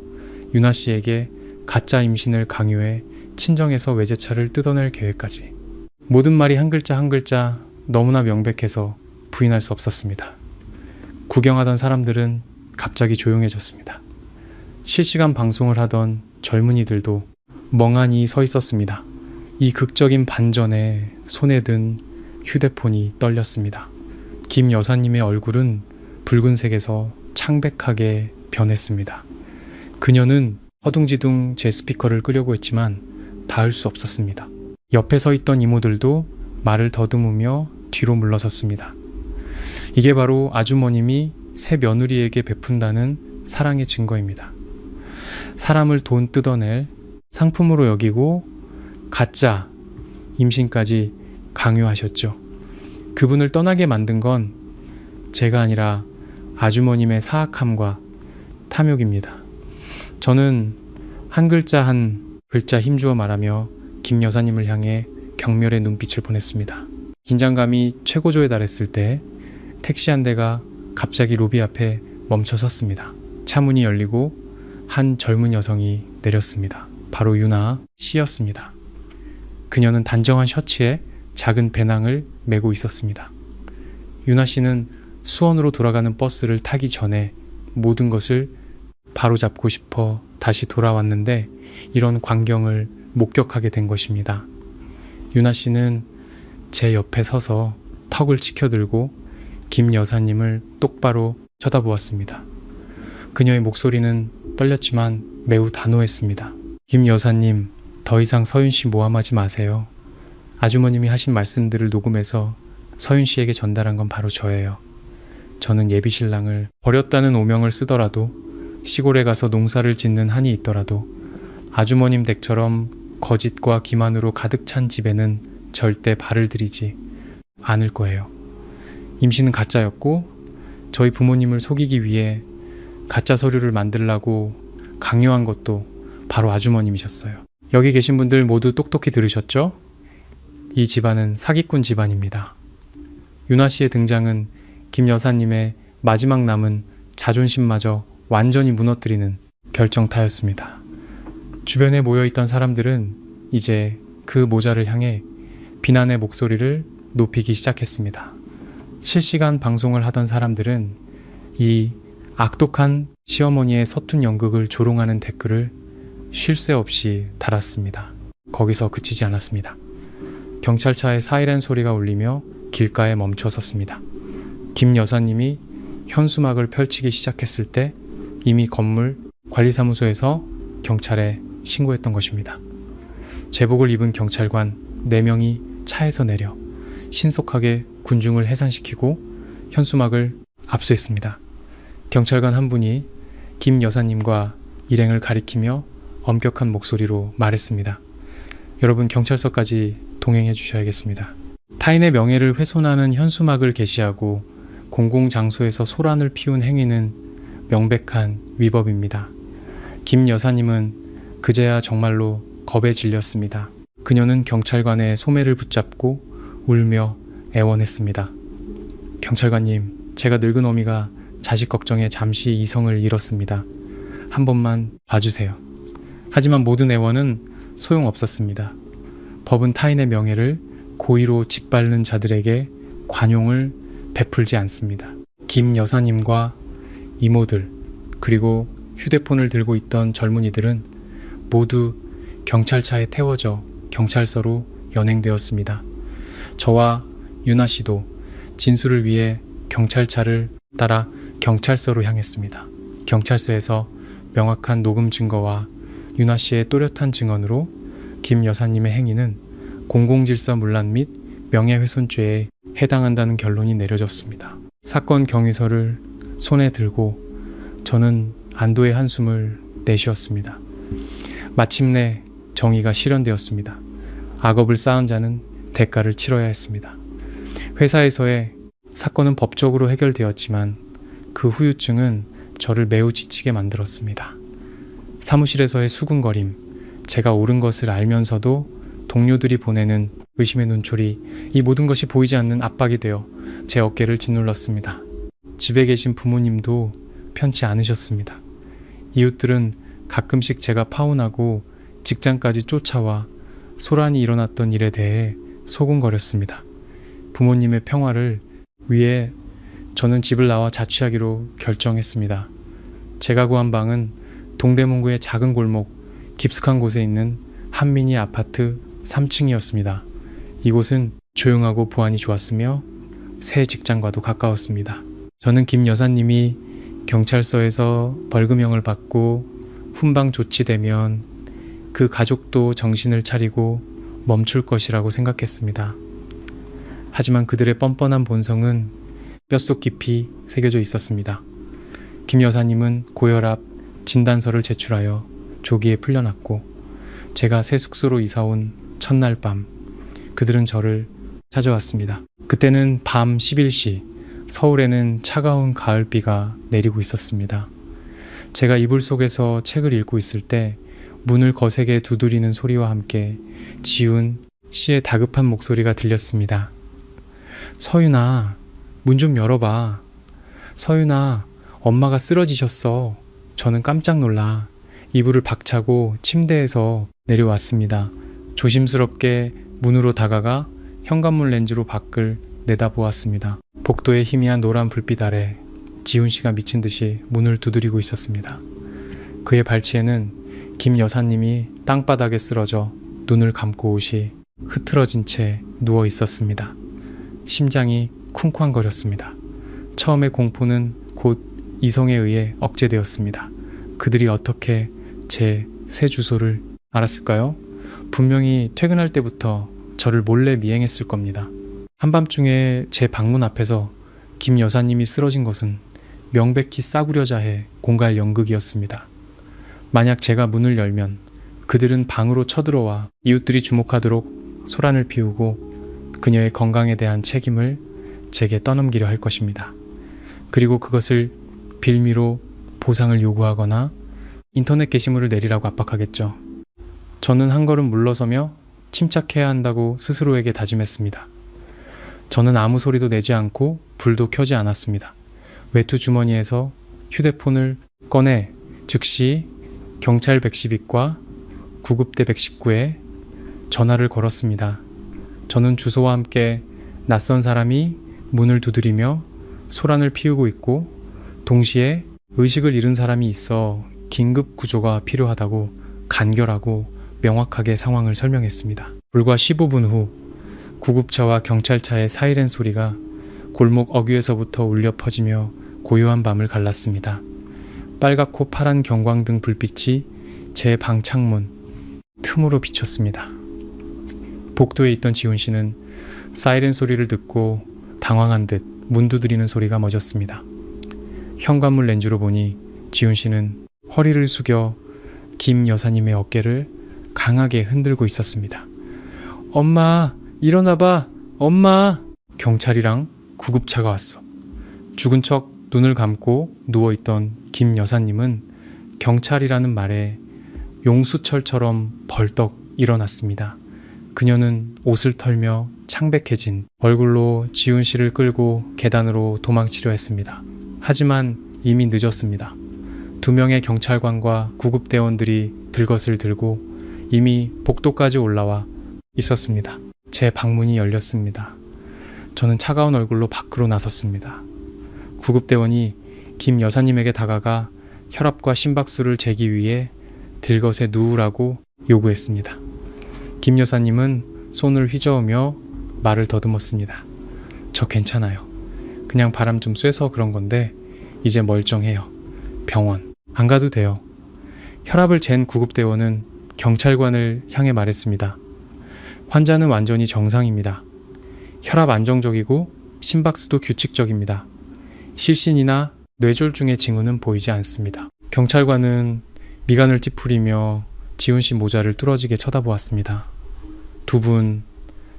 유나 씨에게 가짜 임신을 강요해 친정에서 외제차를 뜯어낼 계획까지 모든 말이 한 글자 한 글자 너무나 명백해서 부인할 수 없었습니다. 구경하던 사람들은 갑자기 조용해졌습니다. 실시간 방송을 하던 젊은이들도 멍하니 서 있었습니다. 이 극적인 반전에 손에 든 휴대폰이 떨렸습니다. 김 여사님의 얼굴은 붉은색에서 창백하게 변했습니다. 그녀는 허둥지둥 제 스피커를 끄려고 했지만 닿을 수 없었습니다. 옆에 서 있던 이모들도 말을 더듬으며 뒤로 물러섰습니다. 이게 바로 아주머님이 새 며느리에게 베푼다는 사랑의 증거입니다. 사람을 돈 뜯어낼 상품으로 여기고 가짜 임신까지 강요하셨죠. 그분을 떠나게 만든 건 제가 아니라 아주머님의 사악함과 탐욕입니다. 저는 한 글자 한 글자 힘주어 말하며 김 여사님을 향해 경멸의 눈빛을 보냈습니다. 긴장감이 최고조에 달했을 때 택시 한 대가 갑자기 로비 앞에 멈춰 섰습니다. 차 문이 열리고 한 젊은 여성이 내렸습니다. 바로 유나 씨였습니다. 그녀는 단정한 셔츠에 작은 배낭을 메고 있었습니다. 유나 씨는 수원으로 돌아가는 버스를 타기 전에 모든 것을 바로잡고 싶어 다시 돌아왔는데 이런 광경을 목격하게 된 것입니다. 유나 씨는 제 옆에 서서 턱을 치켜들고 김 여사님을 똑바로 쳐다보았습니다. 그녀의 목소리는 떨렸지만 매우 단호했습니다. 김 여사님, 더 이상 서윤 씨 모함하지 마세요. 아주머님이 하신 말씀들을 녹음해서 서윤 씨에게 전달한 건 바로 저예요. 저는 예비 신랑을 버렸다는 오명을 쓰더라도, 시골에 가서 농사를 짓는 한이 있더라도 아주머님 댁처럼 거짓과 기만으로 가득 찬 집에는 절대 발을 들이지 않을 거예요. 임신은 가짜였고 저희 부모님을 속이기 위해 가짜 서류를 만들라고 강요한 것도 바로 아주머님이셨어요. 여기 계신 분들 모두 똑똑히 들으셨죠? 이 집안은 사기꾼 집안입니다. 윤아 씨의 등장은 김 여사님의 마지막 남은 자존심마저 완전히 무너뜨리는 결정타였습니다. 주변에 모여있던 사람들은 이제 그 모자를 향해 비난의 목소리를 높이기 시작했습니다. 실시간 방송을 하던 사람들은 이 악독한 시어머니의 서툰 연극을 조롱하는 댓글을 쉴 새 없이 달았습니다. 거기서 그치지 않았습니다. 경찰차의 사이렌 소리가 울리며 길가에 멈춰 섰습니다. 김 여사님이 현수막을 펼치기 시작했을 때 이미 건물 관리사무소에서 경찰에 신고했던 것입니다. 제복을 입은 경찰관 4명이 차에서 내려 신속하게 군중을 해산시키고 현수막을 압수했습니다. 경찰관 한 분이 김 여사님과 일행을 가리키며 엄격한 목소리로 말했습니다. 여러분, 경찰서까지 동행해 주셔야겠습니다. 타인의 명예를 훼손하는 현수막을 게시하고 공공장소에서 소란을 피운 행위는 명백한 위법입니다. 김 여사님은 그제야 정말로 겁에 질렸습니다. 그녀는 경찰관의 소매를 붙잡고 울며 애원했습니다. 경찰관님, 제가 늙은 어미가 자식 걱정에 잠시 이성을 잃었습니다. 한 번만 봐주세요. 하지만 모든 애원은 소용없었습니다. 법은 타인의 명예를 고의로 짓밟는 자들에게 관용을 베풀지 않습니다. 김 여사님과 이모들, 그리고 휴대폰을 들고 있던 젊은이들은 모두 경찰차에 태워져 경찰서로 연행되었습니다. 저와 윤아 씨도 진술을 위해 경찰차를 따라 경찰서로 향했습니다. 경찰서에서 명확한 녹음 증거와 윤아 씨의 또렷한 증언으로 김 여사님의 행위는 공공질서문란 및 명예훼손죄에 해당한다는 결론이 내려졌습니다. 사건 경위서를 손에 들고 저는 안도의 한숨을 내쉬었습니다. 마침내 정의가 실현되었습니다. 악업을 쌓은 자는 대가를 치러야 했습니다. 회사에서의 사건은 법적으로 해결되었지만 그 후유증은 저를 매우 지치게 만들었습니다. 사무실에서의 수군거림, 제가 옳은 것을 알면서도 동료들이 보내는 의심의 눈초리, 이 모든 것이 보이지 않는 압박이 되어 제 어깨를 짓눌렀습니다. 집에 계신 부모님도 편치 않으셨습니다. 이웃들은 가끔씩 제가 파혼하고 직장까지 쫓아와 소란이 일어났던 일에 대해 소곤거렸습니다. 부모님의 평화를 위해 저는 집을 나와 자취하기로 결정했습니다. 제가 구한 방은 동대문구의 작은 골목 깊숙한 곳에 있는 한민희 아파트 3층이었습니다. 이곳은 조용하고 보안이 좋았으며 새 직장과도 가까웠습니다. 저는 김 여사님이 경찰서에서 벌금형을 받고 훈방 조치되면 그 가족도 정신을 차리고 멈출 것이라고 생각했습니다. 하지만 그들의 뻔뻔한 본성은 뼛속 깊이 새겨져 있었습니다. 김 여사님은 고혈압 진단서를 제출하여 조기에 풀려났고, 제가 새 숙소로 이사온 첫날 밤 그들은 저를 찾아왔습니다. 그때는 밤 11시, 서울에는 차가운 가을비가 내리고 있었습니다. 제가 이불 속에서 책을 읽고 있을 때 문을 거세게 두드리는 소리와 함께 지훈 씨의 다급한 목소리가 들렸습니다. 서윤아, 문 좀 열어봐. 서윤아, 엄마가 쓰러지셨어. 저는 깜짝 놀라 이불을 박차고 침대에서 내려왔습니다. 조심스럽게 문으로 다가가 현관문 렌즈로 밖을 내다보았습니다. 복도의 희미한 노란 불빛 아래 지훈 씨가 미친 듯이 문을 두드리고 있었습니다. 그의 발치에는 김 여사님이 땅바닥에 쓰러져 눈을 감고 옷이 흐트러진 채 누워 있었습니다. 심장이 쿵쾅거렸습니다. 처음의 공포는 곧 이성에 의해 억제되었습니다. 그들이 어떻게 제 새 주소를 알았을까요? 분명히 퇴근할 때부터 저를 몰래 미행했을 겁니다. 한밤중에 제 방문 앞에서 김 여사님이 쓰러진 것은 명백히 싸구려 자해 공갈 연극이었습니다. 만약 제가 문을 열면 그들은 방으로 쳐들어와 이웃들이 주목하도록 소란을 피우고 그녀의 건강에 대한 책임을 제게 떠넘기려 할 것입니다. 그리고 그것을 빌미로 보상을 요구하거나 인터넷 게시물을 내리라고 압박하겠죠. 저는 한 걸음 물러서며 침착해야 한다고 스스로에게 다짐했습니다. 저는 아무 소리도 내지 않고 불도 켜지 않았습니다. 외투 주머니에서 휴대폰을 꺼내 즉시 경찰 112과 구급대 119에 전화를 걸었습니다. 저는 주소와 함께 낯선 사람이 문을 두드리며 소란을 피우고 있고 동시에 의식을 잃은 사람이 있어 긴급 구조가 필요하다고 간결하고 명확하게 상황을 설명했습니다. 불과 15분 후 구급차와 경찰차의 사이렌 소리가 골목 어귀에서부터 울려 퍼지며 고요한 밤을 갈랐습니다. 빨갛고 파란 경광등 불빛이 제 방 창문 틈으로 비쳤습니다. 복도에 있던 지훈 씨는 사이렌 소리를 듣고 당황한 듯 문 두드리는 소리가 멎었습니다. 현관문 렌즈로 보니 지훈 씨는 허리를 숙여 김 여사님의 어깨를 강하게 흔들고 있었습니다. 엄마, 일어나봐, 엄마! 경찰이랑 구급차가 왔어. 죽은 척 눈을 감고 누워있던 김 여사님은 경찰이라는 말에 용수철처럼 벌떡 일어났습니다. 그녀는 옷을 털며 창백해진 얼굴로 지훈 씨를 끌고 계단으로 도망치려 했습니다. 하지만 이미 늦었습니다. 2명의 경찰관과 구급대원들이 들것을 들고 이미 복도까지 올라와 있었습니다. 제 방문이 열렸습니다. 저는 차가운 얼굴로 밖으로 나섰습니다. 구급대원이 김 여사님에게 다가가 혈압과 심박수를 재기 위해 들것에 누우라고 요구했습니다. 김 여사님은 손을 휘저으며 말을 더듬었습니다. 저 괜찮아요. 그냥 바람 좀 쐬서 그런 건데 이제 멀쩡해요. 병원 안 가도 돼요. 혈압을 잰 구급대원은 경찰관을 향해 말했습니다. 환자는 완전히 정상입니다. 혈압 안정적이고 심박수도 규칙적입니다. 실신이나 뇌졸중의 징후는 보이지 않습니다. 경찰관은 미간을 찌푸리며 지훈 씨 모자를 뚫어지게 쳐다보았습니다. 두 분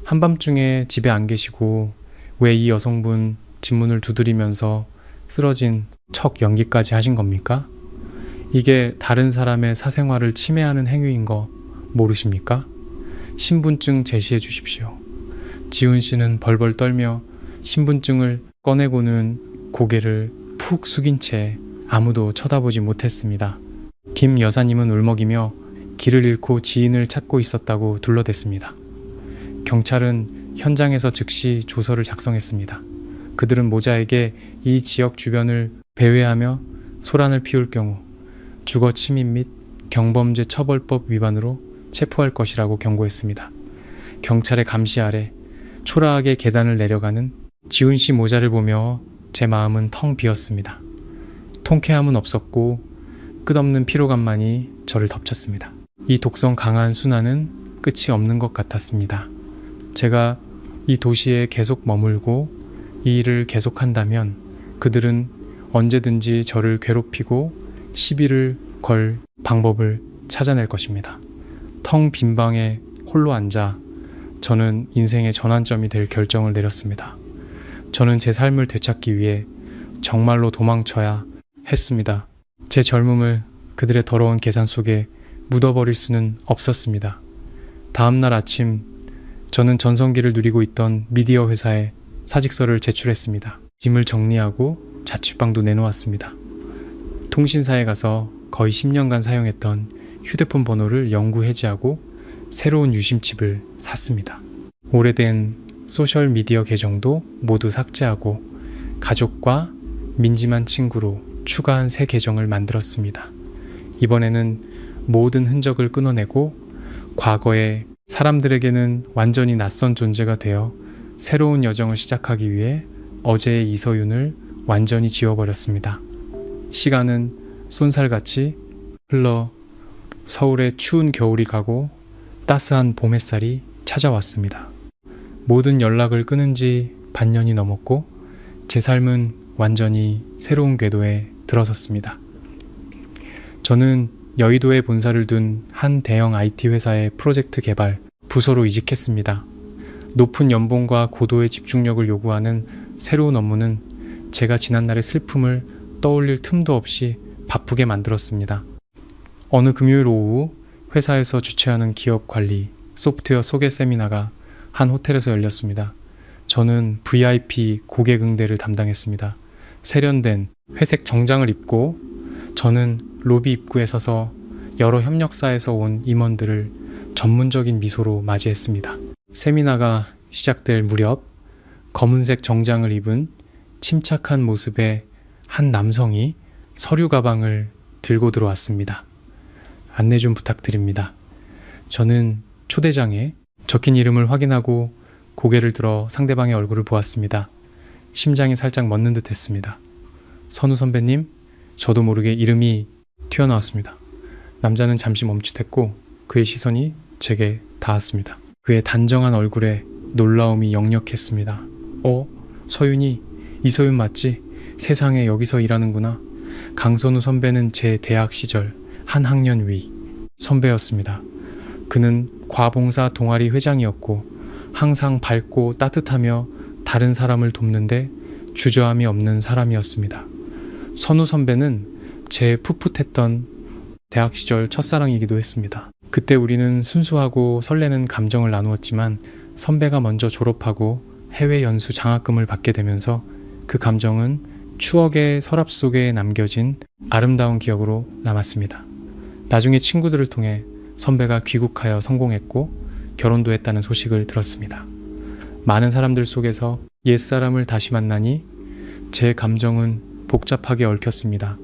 한밤중에 집에 안 계시고 왜 이 여성분 집 문을 두드리면서 쓰러진 척 연기까지 하신 겁니까? 이게 다른 사람의 사생활을 침해하는 행위인 거 모르십니까? 신분증 제시해 주십시오. 지훈 씨는 벌벌 떨며 신분증을 꺼내고는 고개를 푹 숙인 채 아무도 쳐다보지 못했습니다. 김 여사님은 울먹이며 길을 잃고 지인을 찾고 있었다고 둘러댔습니다. 경찰은 현장에서 즉시 조서를 작성했습니다. 그들은 모자에게 이 지역 주변을 배회하며 소란을 피울 경우 주거 침입 및 경범죄 처벌법 위반으로 체포할 것이라고 경고했습니다. 경찰의 감시 아래 초라하게 계단을 내려가는 지훈 씨 모자를 보며 제 마음은 텅 비었습니다. 통쾌함은 없었고 끝없는 피로감만이 저를 덮쳤습니다. 이 독성 강한 순환은 끝이 없는 것 같았습니다. 제가 이 도시에 계속 머물고 이 일을 계속한다면 그들은 언제든지 저를 괴롭히고 시비를 걸 방법을 찾아낼 것입니다. 텅 빈 방에 홀로 앉아 저는 인생의 전환점이 될 결정을 내렸습니다. 저는 제 삶을 되찾기 위해 정말로 도망쳐야 했습니다. 제 젊음을 그들의 더러운 계산 속에 묻어버릴 수는 없었습니다. 다음 날 아침 저는 전성기를 누리고 있던 미디어 회사에 사직서를 제출했습니다. 짐을 정리하고 자취방도 내놓았습니다. 통신사에 가서 거의 10년간 사용했던 휴대폰 번호를 영구 해지하고 새로운 유심칩을 샀습니다. 오래된 소셜미디어 계정도 모두 삭제하고 가족과 민지만 친구로 추가한 새 계정을 만들었습니다. 이번에는 모든 흔적을 끊어내고 과거의 사람들에게는 완전히 낯선 존재가 되어 새로운 여정을 시작하기 위해 어제의 이서윤을 완전히 지워버렸습니다. 시간은 쏜살같이 흘러 서울의 추운 겨울이 가고 따스한 봄 햇살이 찾아왔습니다. 모든 연락을 끊은 지 반년이 넘었고 제 삶은 완전히 새로운 궤도에 들어섰습니다. 저는 여의도에 본사를 둔 한 대형 IT 회사의 프로젝트 개발 부서로 이직했습니다. 높은 연봉과 고도의 집중력을 요구하는 새로운 업무는 제가 지난날의 슬픔을 떠올릴 틈도 없이 바쁘게 만들었습니다. 어느 금요일 오후 회사에서 주최하는 기업 관리 소프트웨어 소개 세미나가 한 호텔에서 열렸습니다. 저는 VIP 고객 응대를 담당했습니다. 세련된 회색 정장을 입고 저는 로비 입구에 서서 여러 협력사에서 온 임원들을 전문적인 미소로 맞이했습니다. 세미나가 시작될 무렵 검은색 정장을 입은 침착한 모습의 한 남성이 서류 가방을 들고 들어왔습니다. 안내 좀 부탁드립니다. 저는 초대장에 적힌 이름을 확인하고 고개를 들어 상대방의 얼굴을 보았습니다. 심장이 살짝 멎는 듯 했습니다. 선우 선배님, 저도 모르게 이름이 튀어나왔습니다. 남자는 잠시 멈칫했고 그의 시선이 제게 닿았습니다. 그의 단정한 얼굴에 놀라움이 역력했습니다. 서윤이, 이서윤 맞지? 세상에 여기서 일하는구나. 강선우 선배는 제 대학 시절 한 학년 위 선배였습니다. 그는 과봉사 동아리 회장이었고 항상 밝고 따뜻하며 다른 사람을 돕는데 주저함이 없는 사람이었습니다. 선우 선배는 제 풋풋했던 대학 시절 첫사랑이기도 했습니다. 그때 우리는 순수하고 설레는 감정을 나누었지만 선배가 먼저 졸업하고 해외 연수 장학금을 받게 되면서 그 감정은 추억의 서랍 속에 남겨진 아름다운 기억으로 남았습니다. 나중에 친구들을 통해 선배가 귀국하여 성공했고 결혼도 했다는 소식을 들었습니다. 많은 사람들 속에서 옛사람을 다시 만나니 제 감정은 복잡하게 얽혔습니다.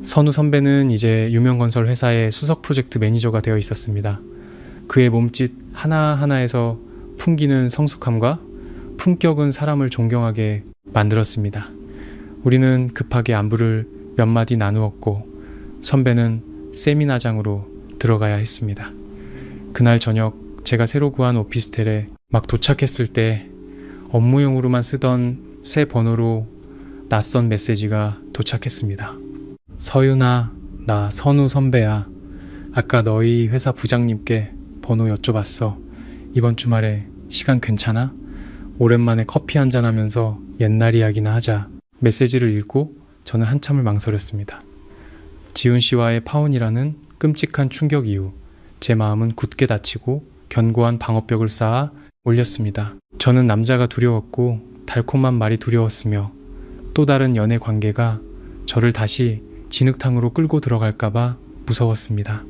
선우 선배는 이제 유명 건설 회사의 수석 프로젝트 매니저가 되어 있었습니다. 그의 몸짓 하나하나에서 풍기는 성숙함과 품격은 사람을 존경하게 만들었습니다. 우리는 급하게 안부를 몇 마디 나누었고 선배는 세미나장으로 들어가야 했습니다. 그날 저녁 제가 새로 구한 오피스텔에 막 도착했을 때 업무용으로만 쓰던 새 번호로 낯선 메시지가 도착했습니다. 서윤아, 나 선우 선배야. 아까 너희 회사 부장님께 번호 여쭤봤어. 이번 주말에 시간 괜찮아? 오랜만에 커피 한잔 하면서 옛날 이야기나 하자. 메시지를 읽고 저는 한참을 망설였습니다. 지훈 씨와의 파혼이라는 끔찍한 충격 이후 제 마음은 굳게 닫히고 견고한 방어벽을 쌓아 올렸습니다. 저는 남자가 두려웠고 달콤한 말이 두려웠으며 또 다른 연애 관계가 저를 다시 진흙탕으로 끌고 들어갈까봐 무서웠습니다.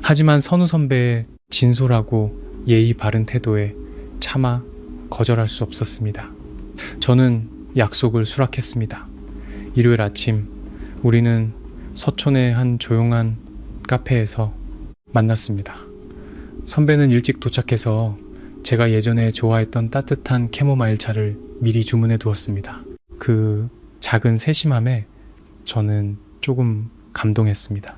하지만 선우 선배의 진솔하고 예의 바른 태도에 차마 거절할 수 없었습니다. 저는 약속을 수락했습니다. 일요일 아침 우리는 서촌의 한 조용한 카페에서 만났습니다. 선배는 일찍 도착해서 제가 예전에 좋아했던 따뜻한 캐모마일 차를 미리 주문해 두었습니다. 그 작은 세심함에 저는 조금 감동했습니다.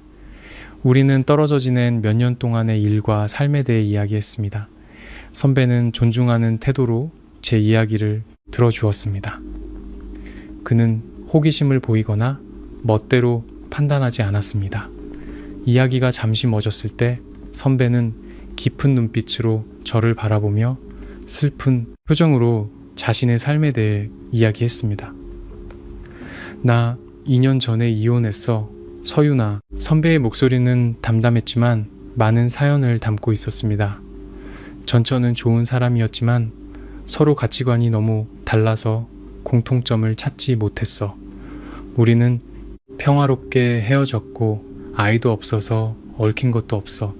우리는 떨어져 지낸 몇 년 동안의 일과 삶에 대해 이야기했습니다. 선배는 존중하는 태도로 제 이야기를 들어주었습니다. 그는 호기심을 보이거나 멋대로 판단하지 않았습니다. 이야기가 잠시 멎었을 때 선배는 깊은 눈빛으로 저를 바라보며 슬픈 표정으로 자신의 삶에 대해 이야기했습니다. 나 2년 전에 이혼했어. 서윤아. 선배의 목소리는 담담했지만 많은 사연을 담고 있었습니다. 전처는 좋은 사람이었지만 서로 가치관이 너무 달라서 공통점을 찾지 못했어. 우리는 평화롭게 헤어졌고 아이도 없어서 얽힌 것도 없어.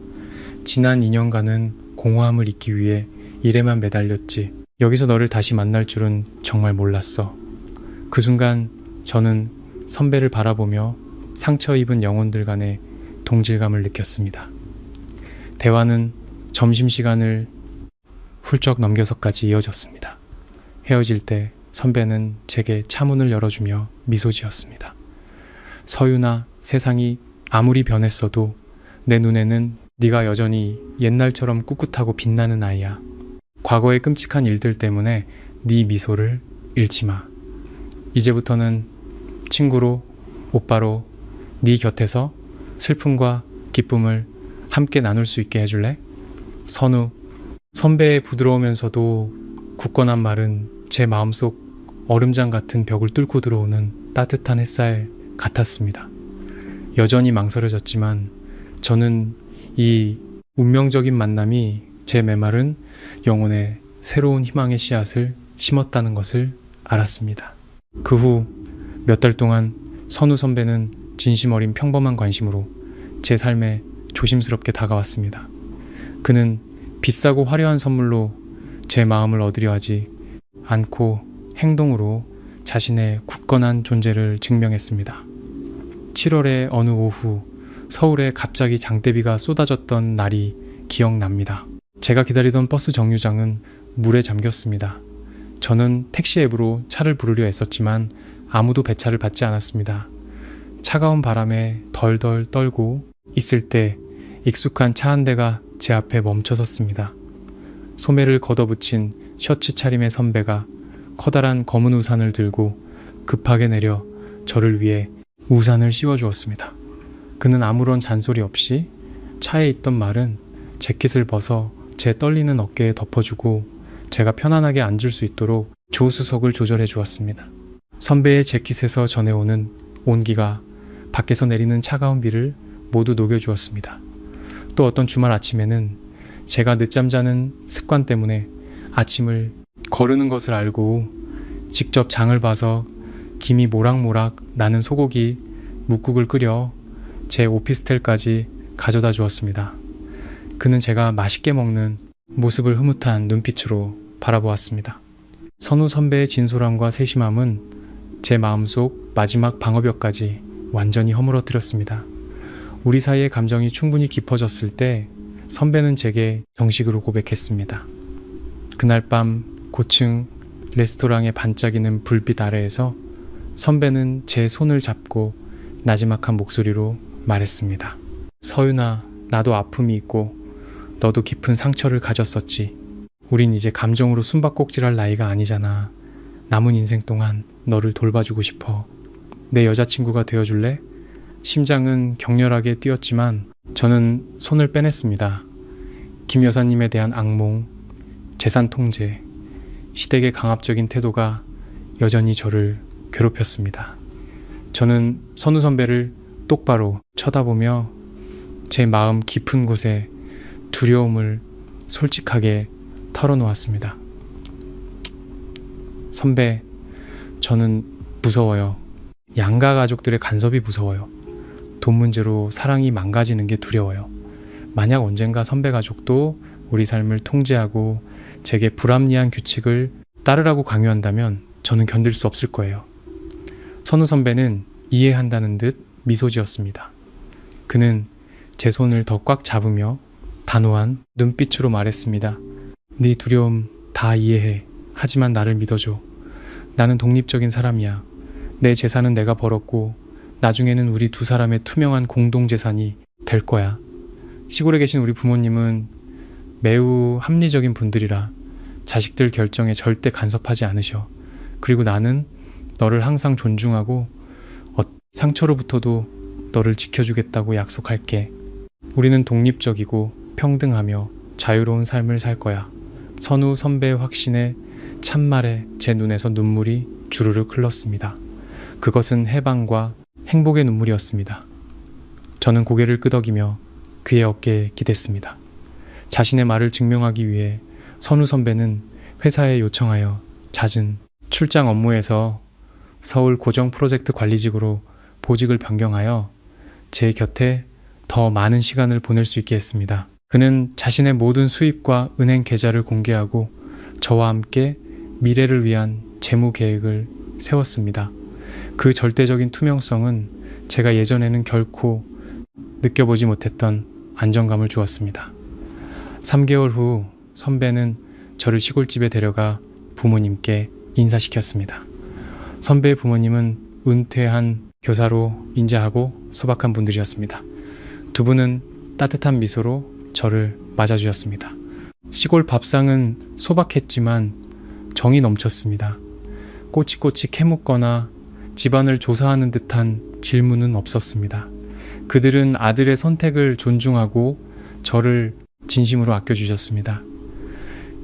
지난 2년간은 공허함을 잊기 위해 일에만 매달렸지. 여기서 너를 다시 만날 줄은 정말 몰랐어. 그 순간 저는 선배를 바라보며 상처 입은 영혼들 간의 동질감을 느꼈습니다. 대화는 점심시간을 훌쩍 넘겨서까지 이어졌습니다. 헤어질 때 선배는 제게 차문을 열어주며 미소 지었습니다. 서윤아, 세상이 아무리 변했어도 내 눈에는 네가 여전히 옛날처럼 꿋꿋하고 빛나는 아이야. 과거의 끔찍한 일들 때문에 네 미소를 잃지 마. 이제부터는 친구로, 오빠로 네 곁에서 슬픔과 기쁨을 함께 나눌 수 있게 해줄래? 선우. 선배의 부드러우면서도 굳건한 말은 제 마음속 얼음장 같은 벽을 뚫고 들어오는 따뜻한 햇살 같았습니다. 여전히 망설여졌지만 저는 이 운명적인 만남이 제 메마른 영혼에 새로운 희망의 씨앗을 심었다는 것을 알았습니다. 그 후 몇 달 동안 선우 선배는 진심 어린 평범한 관심으로 제 삶에 조심스럽게 다가왔습니다. 그는 비싸고 화려한 선물로 제 마음을 얻으려 하지 않고 행동으로 자신의 굳건한 존재를 증명했습니다. 7월의 어느 오후 서울에 갑자기 장대비가 쏟아졌던 날이 기억납니다. 제가 기다리던 버스 정류장은 물에 잠겼습니다. 저는 택시 앱으로 차를 부르려 애썼지만 아무도 배차를 받지 않았습니다. 차가운 바람에 덜덜 떨고 있을 때 익숙한 차 한 대가 제 앞에 멈춰섰습니다. 소매를 걷어붙인 셔츠 차림의 선배가 커다란 검은 우산을 들고 급하게 내려 저를 위해 우산을 씌워주었습니다. 그는 아무런 잔소리 없이 차에 있던 말은 재킷을 벗어 제 떨리는 어깨에 덮어주고 제가 편안하게 앉을 수 있도록 조수석을 조절해 주었습니다. 선배의 재킷에서 전해오는 온기가 밖에서 내리는 차가운 비를 모두 녹여주었습니다. 또 어떤 주말 아침에는 제가 늦잠 자는 습관 때문에 아침을 거르는 것을 알고 직접 장을 봐서 김이 모락모락 나는 소고기 묵국을 끓여 제 오피스텔까지 가져다 주었습니다. 그는 제가 맛있게 먹는 모습을 흐뭇한 눈빛으로 바라보았습니다. 선우 선배의 진솔함과 세심함은 제 마음속 마지막 방어벽까지 완전히 허물어뜨렸습니다. 우리 사이의 감정이 충분히 깊어졌을 때 선배는 제게 정식으로 고백했습니다. 그날 밤 고층 레스토랑의 반짝이는 불빛 아래에서 선배는 제 손을 잡고 나지막한 목소리로 말했습니다. 서윤아, 나도 아픔이 있고 너도 깊은 상처를 가졌었지. 우린 이제 감정으로 숨바꼭질할 나이가 아니잖아. 남은 인생 동안 너를 돌봐주고 싶어. 내 여자친구가 되어줄래? 심장은 격렬하게 뛰었지만 저는 손을 빼냈습니다. 김 여사님에 대한 악몽, 재산 통제, 시댁의 강압적인 태도가 여전히 저를 괴롭혔습니다. 저는 선우 선배를 똑바로 쳐다보며 제 마음 깊은 곳에 두려움을 솔직하게 털어놓았습니다. 선배, 저는 무서워요. 양가 가족들의 간섭이 무서워요. 돈 문제로 사랑이 망가지는 게 두려워요. 만약 언젠가 선배 가족도 우리 삶을 통제하고 제게 불합리한 규칙을 따르라고 강요한다면 저는 견딜 수 없을 거예요. 선우 선배는 이해한다는 듯 미소 지었습니다. 그는 제 손을 더 꽉 잡으며 단호한 눈빛으로 말했습니다. 네 두려움 다 이해해. 하지만 나를 믿어줘. 나는 독립적인 사람이야. 내 재산은 내가 벌었고 나중에는 우리 두 사람의 투명한 공동재산이 될 거야. 시골에 계신 우리 부모님은 매우 합리적인 분들이라 자식들 결정에 절대 간섭하지 않으셔. 그리고 나는 너를 항상 존중하고 상처로부터도 너를 지켜주겠다고 약속할게. 우리는 독립적이고 평등하며 자유로운 삶을 살 거야. 선우 선배의 확신에 참말에 제 눈에서 눈물이 주르륵 흘렀습니다. 그것은 해방과 행복의 눈물이었습니다. 저는 고개를 끄덕이며 그의 어깨에 기댔습니다. 자신의 말을 증명하기 위해 선우 선배는 회사에 요청하여 잦은 출장 업무에서 서울 고정 프로젝트 관리직으로 보직을 변경하여 제 곁에 더 많은 시간을 보낼 수 있게 했습니다. 그는 자신의 모든 수입과 은행 계좌를 공개하고 저와 함께 미래를 위한 재무 계획을 세웠습니다. 그 절대적인 투명성은 제가 예전에는 결코 느껴보지 못했던 안정감을 주었습니다. 3개월 후 선배는 저를 시골집에 데려가 부모님께 인사시켰습니다. 선배의 부모님은 은퇴한 교사로 인자하고 소박한 분들이었습니다. 두 분은 따뜻한 미소로 저를 맞아주셨습니다. 시골 밥상은 소박했지만 정이 넘쳤습니다. 꼬치꼬치 캐묻거나 집안을 조사하는 듯한 질문은 없었습니다. 그들은 아들의 선택을 존중하고 저를 진심으로 아껴주셨습니다.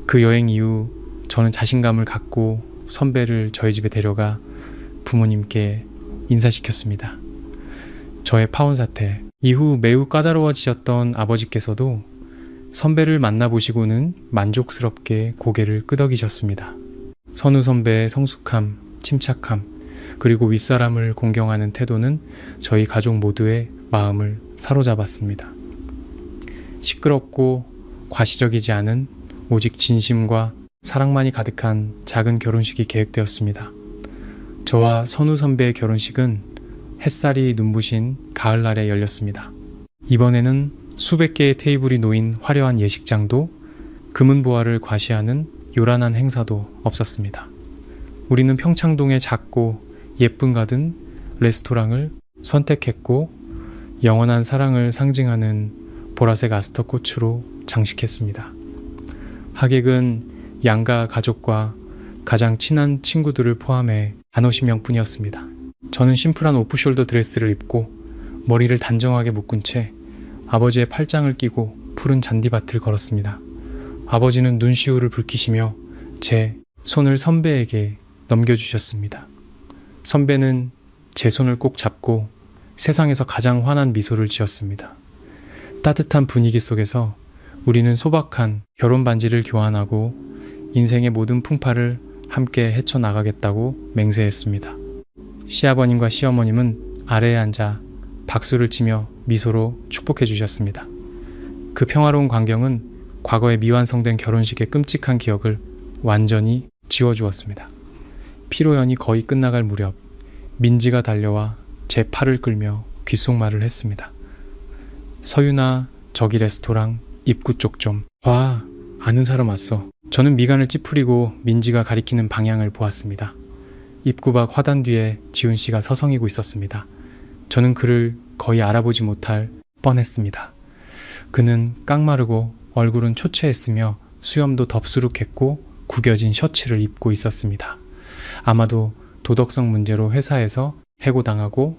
그 여행 이후 저는 자신감을 갖고 선배를 저희 집에 데려가 부모님께 인사시켰습니다. 저의 파혼 사태 이후 매우 까다로워지셨던 아버지께서도 선배를 만나보시고는 만족스럽게 고개를 끄덕이셨습니다. 선우 선배의 성숙함, 침착함, 그리고 윗사람을 공경하는 태도는 저희 가족 모두의 마음을 사로잡았습니다. 시끄럽고 과시적이지 않은 오직 진심과 사랑만이 가득한 작은 결혼식이 계획되었습니다. 저와 선우 선배의 결혼식은 햇살이 눈부신 가을날에 열렸습니다. 이번에는 수백 개의 테이블이 놓인 화려한 예식장도 금은보화를 과시하는 요란한 행사도 없었습니다. 우리는 평창동의 작고 예쁨 가든 레스토랑을 선택했고 영원한 사랑을 상징하는 보라색 아스터 꽃으로 장식했습니다. 하객은 양가 가족과 가장 친한 친구들을 포함해 단 50명뿐이었습니다. 저는 심플한 오프숄더 드레스를 입고 머리를 단정하게 묶은 채 아버지의 팔짱을 끼고 푸른 잔디밭을 걸었습니다. 아버지는 눈시울을 붉히시며 제 손을 선배에게 넘겨주셨습니다. 선배는 제 손을 꼭 잡고 세상에서 가장 환한 미소를 지었습니다. 따뜻한 분위기 속에서 우리는 소박한 결혼 반지를 교환하고 인생의 모든 풍파를 함께 헤쳐나가겠다고 맹세했습니다. 시아버님과 시어머님은 아래에 앉아 박수를 치며 미소로 축복해 주셨습니다. 그 평화로운 광경은 과거의 미완성된 결혼식의 끔찍한 기억을 완전히 지워주었습니다. 피로연이 거의 끝나갈 무렵 민지가 달려와 제 팔을 끌며 귓속말을 했습니다. 서윤아, 저기 레스토랑 입구 쪽 좀 봐. 아는 사람 왔어. 저는 미간을 찌푸리고 민지가 가리키는 방향을 보았습니다. 입구 밖 화단 뒤에 지훈 씨가 서성이고 있었습니다. 저는 그를 거의 알아보지 못할 뻔했습니다. 그는 깡마르고 얼굴은 초췌했으며 수염도 덥수룩했고 구겨진 셔츠를 입고 있었습니다. 아마도 도덕성 문제로 회사에서 해고당하고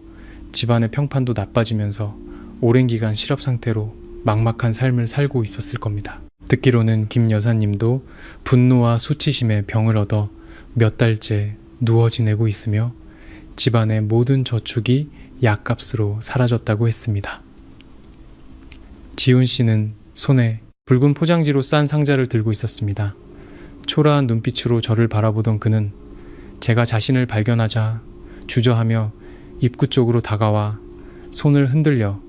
집안의 평판도 나빠지면서 오랜 기간 실업 상태로 막막한 삶을 살고 있었을 겁니다. 듣기로는 김 여사님도 분노와 수치심에 병을 얻어 몇 달째 누워 지내고 있으며 집안의 모든 저축이 약값으로 사라졌다고 했습니다. 지훈 씨는 손에 붉은 포장지로 싼 상자를 들고 있었습니다. 초라한 눈빛으로 저를 바라보던 그는 제가 자신을 발견하자 주저하며 입구 쪽으로 다가와 손을 흔들려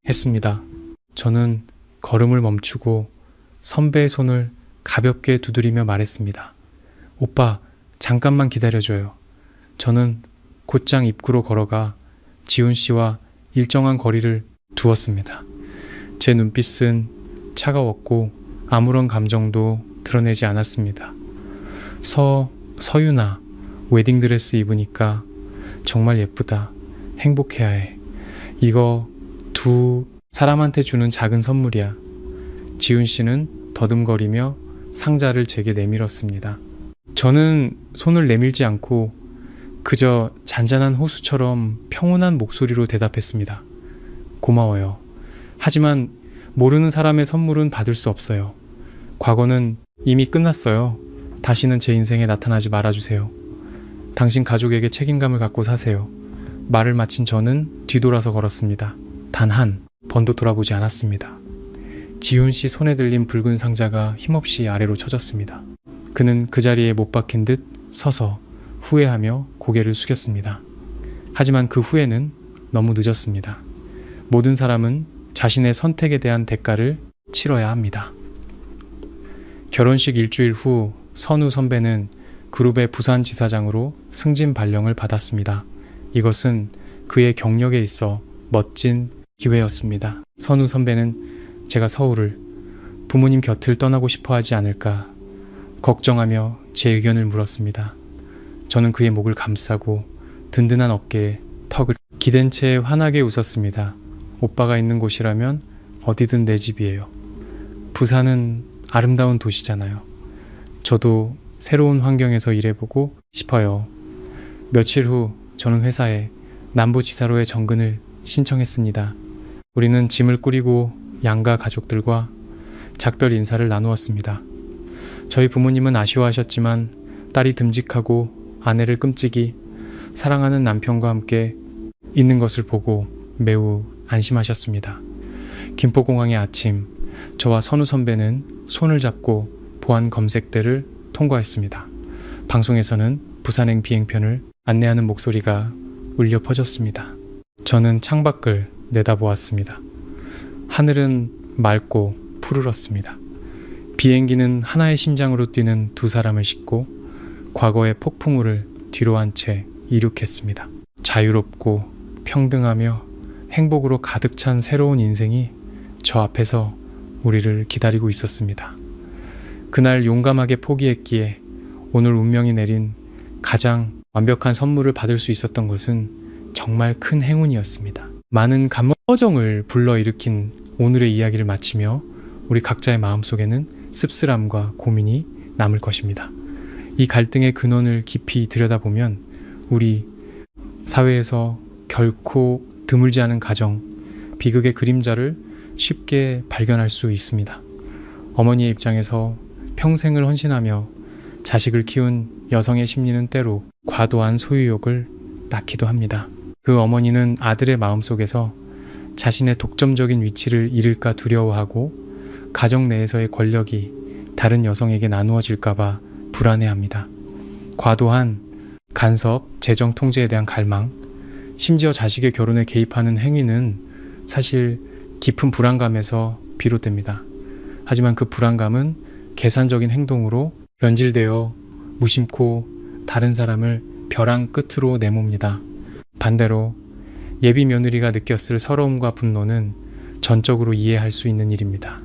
했습니다. 저는 걸음을 멈추고 선배의 손을 가볍게 두드리며 말했습니다. 오빠, 잠깐만 기다려줘요. 저는 곧장 입구로 걸어가 지훈 씨와 일정한 거리를 두었습니다. 제 눈빛은 차가웠고 아무런 감정도 드러내지 않았습니다. 서윤아, 웨딩드레스 입으니까 정말 예쁘다. 행복해야 해. 이거 두 사람한테 주는 작은 선물이야. 지훈 씨는 더듬거리며 상자를 제게 내밀었습니다. 저는 손을 내밀지 않고 그저 잔잔한 호수처럼 평온한 목소리로 대답했습니다. 고마워요. 하지만 모르는 사람의 선물은 받을 수 없어요. 과거는 이미 끝났어요. 다시는 제 인생에 나타나지 말아주세요. 당신 가족에게 책임감을 갖고 사세요. 말을 마친 저는 뒤돌아서 걸었습니다. 단 한 번도 돌아보지 않았습니다. 지훈 씨 손에 들린 붉은 상자가 힘없이 아래로 쳐졌습니다. 그는 그 자리에 못 박힌 듯 서서 후회하며 고개를 숙였습니다. 하지만 그 후회는 너무 늦었습니다. 모든 사람은 자신의 선택에 대한 대가를 치러야 합니다. 결혼식 일주일 후 선우 선배는 그룹의 부산지사장으로 승진 발령을 받았습니다. 이것은 그의 경력에 있어 멋진 기회였습니다. 선우 선배는 제가 서울을 부모님 곁을 떠나고 싶어 하지 않을까 걱정하며 제 의견을 물었습니다. 저는 그의 목을 감싸고 든든한 어깨에 턱을 기댄 채 환하게 웃었습니다. 오빠가 있는 곳이라면 어디든 내 집이에요. 부산은 아름다운 도시잖아요. 저도 새로운 환경에서 일해보고 싶어요. 며칠 후 저는 회사에 남부지사로의 정근을 신청했습니다. 우리는 짐을 꾸리고 양가 가족들과 작별 인사를 나누었습니다. 저희 부모님은 아쉬워하셨지만 딸이 듬직하고 아내를 끔찍이 사랑하는 남편과 함께 있는 것을 보고 매우 안심하셨습니다. 김포공항의 아침, 저와 선우 선배는 손을 잡고 보안 검색대를 통과했습니다. 방송에서는 부산행 비행편을 안내하는 목소리가 울려 퍼졌습니다. 저는 창밖을 내다보았습니다. 하늘은 맑고 푸르렀습니다. 비행기는 하나의 심장으로 뛰는 두 사람을 싣고 과거의 폭풍우를 뒤로 한 채 이륙했습니다. 자유롭고 평등하며 행복으로 가득 찬 새로운 인생이 저 앞에서 우리를 기다리고 있었습니다. 그날 용감하게 포기했기에 오늘 운명이 내린 가장 완벽한 선물을 받을 수 있었던 것은 정말 큰 행운이었습니다. 많은 감정을 불러일으킨 오늘의 이야기를 마치며 우리 각자의 마음속에는 씁쓸함과 고민이 남을 것입니다. 이 갈등의 근원을 깊이 들여다보면 우리 사회에서 결코 드물지 않은 가정, 비극의 그림자를 쉽게 발견할 수 있습니다. 어머니의 입장에서 평생을 헌신하며 자식을 키운 여성의 심리는 때로 과도한 소유욕을 낳기도 합니다. 그 어머니는 아들의 마음속에서 자신의 독점적인 위치를 잃을까 두려워하고 가정 내에서의 권력이 다른 여성에게 나누어질까봐 불안해합니다. 과도한 간섭, 재정 통제에 대한 갈망, 심지어 자식의 결혼에 개입하는 행위는 사실 깊은 불안감에서 비롯됩니다. 하지만 그 불안감은 계산적인 행동으로 변질되어 무심코 다른 사람을 벼랑 끝으로 내몹니다. 반대로 예비 며느리가 느꼈을 서러움과 분노는 전적으로 이해할 수 있는 일입니다.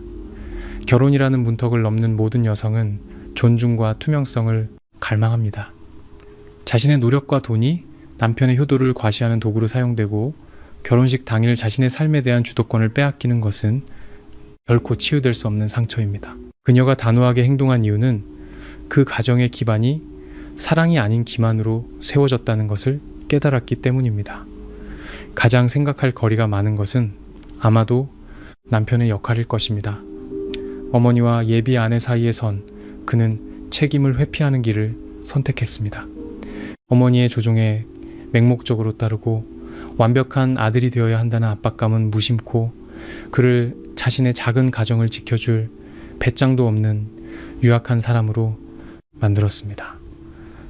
결혼이라는 문턱을 넘는 모든 여성은 존중과 투명성을 갈망합니다. 자신의 노력과 돈이 남편의 효도를 과시하는 도구로 사용되고 결혼식 당일 자신의 삶에 대한 주도권을 빼앗기는 것은 결코 치유될 수 없는 상처입니다. 그녀가 단호하게 행동한 이유는 그 가정의 기반이 사랑이 아닌 기만으로 세워졌다는 것을 깨달았기 때문입니다. 가장 생각할 거리가 많은 것은 아마도 남편의 역할일 것입니다. 어머니와 예비 아내 사이에 선 그는 책임을 회피하는 길을 선택했습니다. 어머니의 조종에 맹목적으로 따르고 완벽한 아들이 되어야 한다는 압박감은 무심코 그를 자신의 작은 가정을 지켜줄 배짱도 없는 유약한 사람으로 만들었습니다.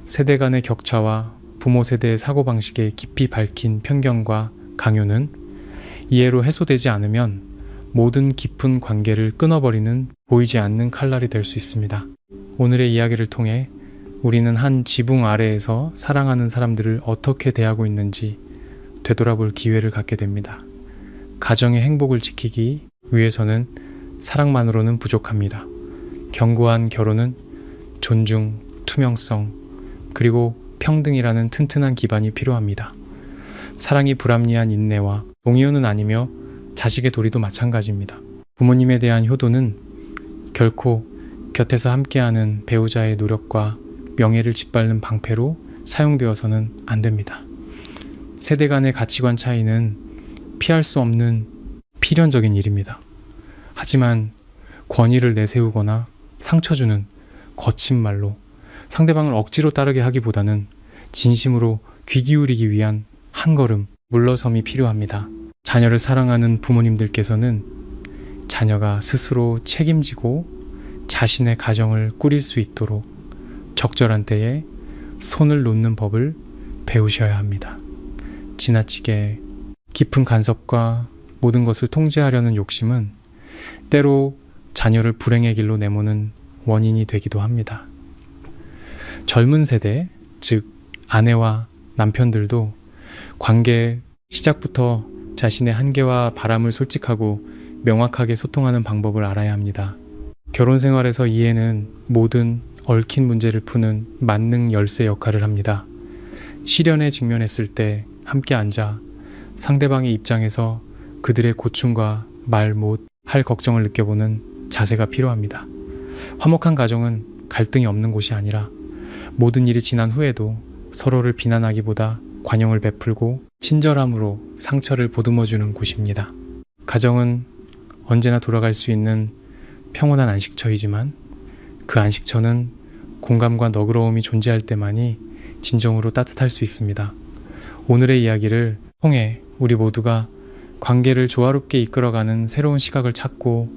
세대 간의 격차와 부모 세대의 사고방식에 깊이 밝힌 편견과 강요는 이해로 해소되지 않으면 모든 깊은 관계를 끊어버리는 보이지 않는 칼날이 될 수 있습니다. 오늘의 이야기를 통해 우리는 한 지붕 아래에서 사랑하는 사람들을 어떻게 대하고 있는지 되돌아볼 기회를 갖게 됩니다. 가정의 행복을 지키기 위해서는 사랑만으로는 부족합니다. 견고한 결혼은 존중, 투명성, 그리고 평등이라는 튼튼한 기반이 필요합니다. 사랑이 불합리한 인내와 동의어는 아니며 자식의 도리도 마찬가지입니다. 부모님에 대한 효도는 결코 곁에서 함께하는 배우자의 노력과 명예를 짓밟는 방패로 사용되어서는 안 됩니다. 세대 간의 가치관 차이는 피할 수 없는 필연적인 일입니다. 하지만 권위를 내세우거나 상처 주는 거친 말로 상대방을 억지로 따르게 하기보다는 진심으로 귀 기울이기 위한 한 걸음 물러섬이 필요합니다. 자녀를 사랑하는 부모님들께서는 자녀가 스스로 책임지고 자신의 가정을 꾸릴 수 있도록 적절한 때에 손을 놓는 법을 배우셔야 합니다. 지나치게 깊은 간섭과 모든 것을 통제하려는 욕심은 때로 자녀를 불행의 길로 내모는 원인이 되기도 합니다. 젊은 세대, 즉 아내와 남편들도 관계 시작부터 자신의 한계와 바람을 솔직하고 명확하게 소통하는 방법을 알아야 합니다. 결혼 생활에서 이해는 모든 얽힌 문제를 푸는 만능 열쇠 역할을 합니다. 시련에 직면했을 때 함께 앉아 상대방의 입장에서 그들의 고충과 말 못 할 걱정을 느껴보는 자세가 필요합니다. 화목한 가정은 갈등이 없는 곳이 아니라 모든 일이 지난 후에도 서로를 비난하기보다 관용을 베풀고 친절함으로 상처를 보듬어주는 곳입니다. 가정은 언제나 돌아갈 수 있는 평온한 안식처이지만 그 안식처는 공감과 너그러움이 존재할 때만이 진정으로 따뜻할 수 있습니다. 오늘의 이야기를 통해 우리 모두가 관계를 조화롭게 이끌어가는 새로운 시각을 찾고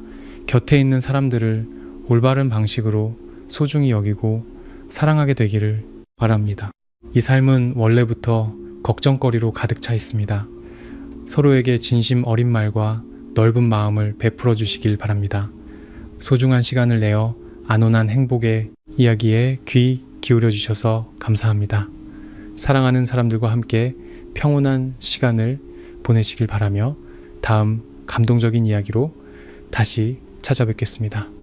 곁에 있는 사람들을 올바른 방식으로 소중히 여기고 사랑하게 되기를 바랍니다. 이 삶은 원래부터 걱정거리로 가득 차 있습니다. 서로에게 진심 어린 말과 넓은 마음을 베풀어 주시길 바랍니다. 소중한 시간을 내어 안온한 행복의 이야기에 귀 기울여 주셔서 감사합니다. 사랑하는 사람들과 함께 평온한 시간을 보내시길 바라며 다음 감동적인 이야기로 다시 찾아뵙겠습니다.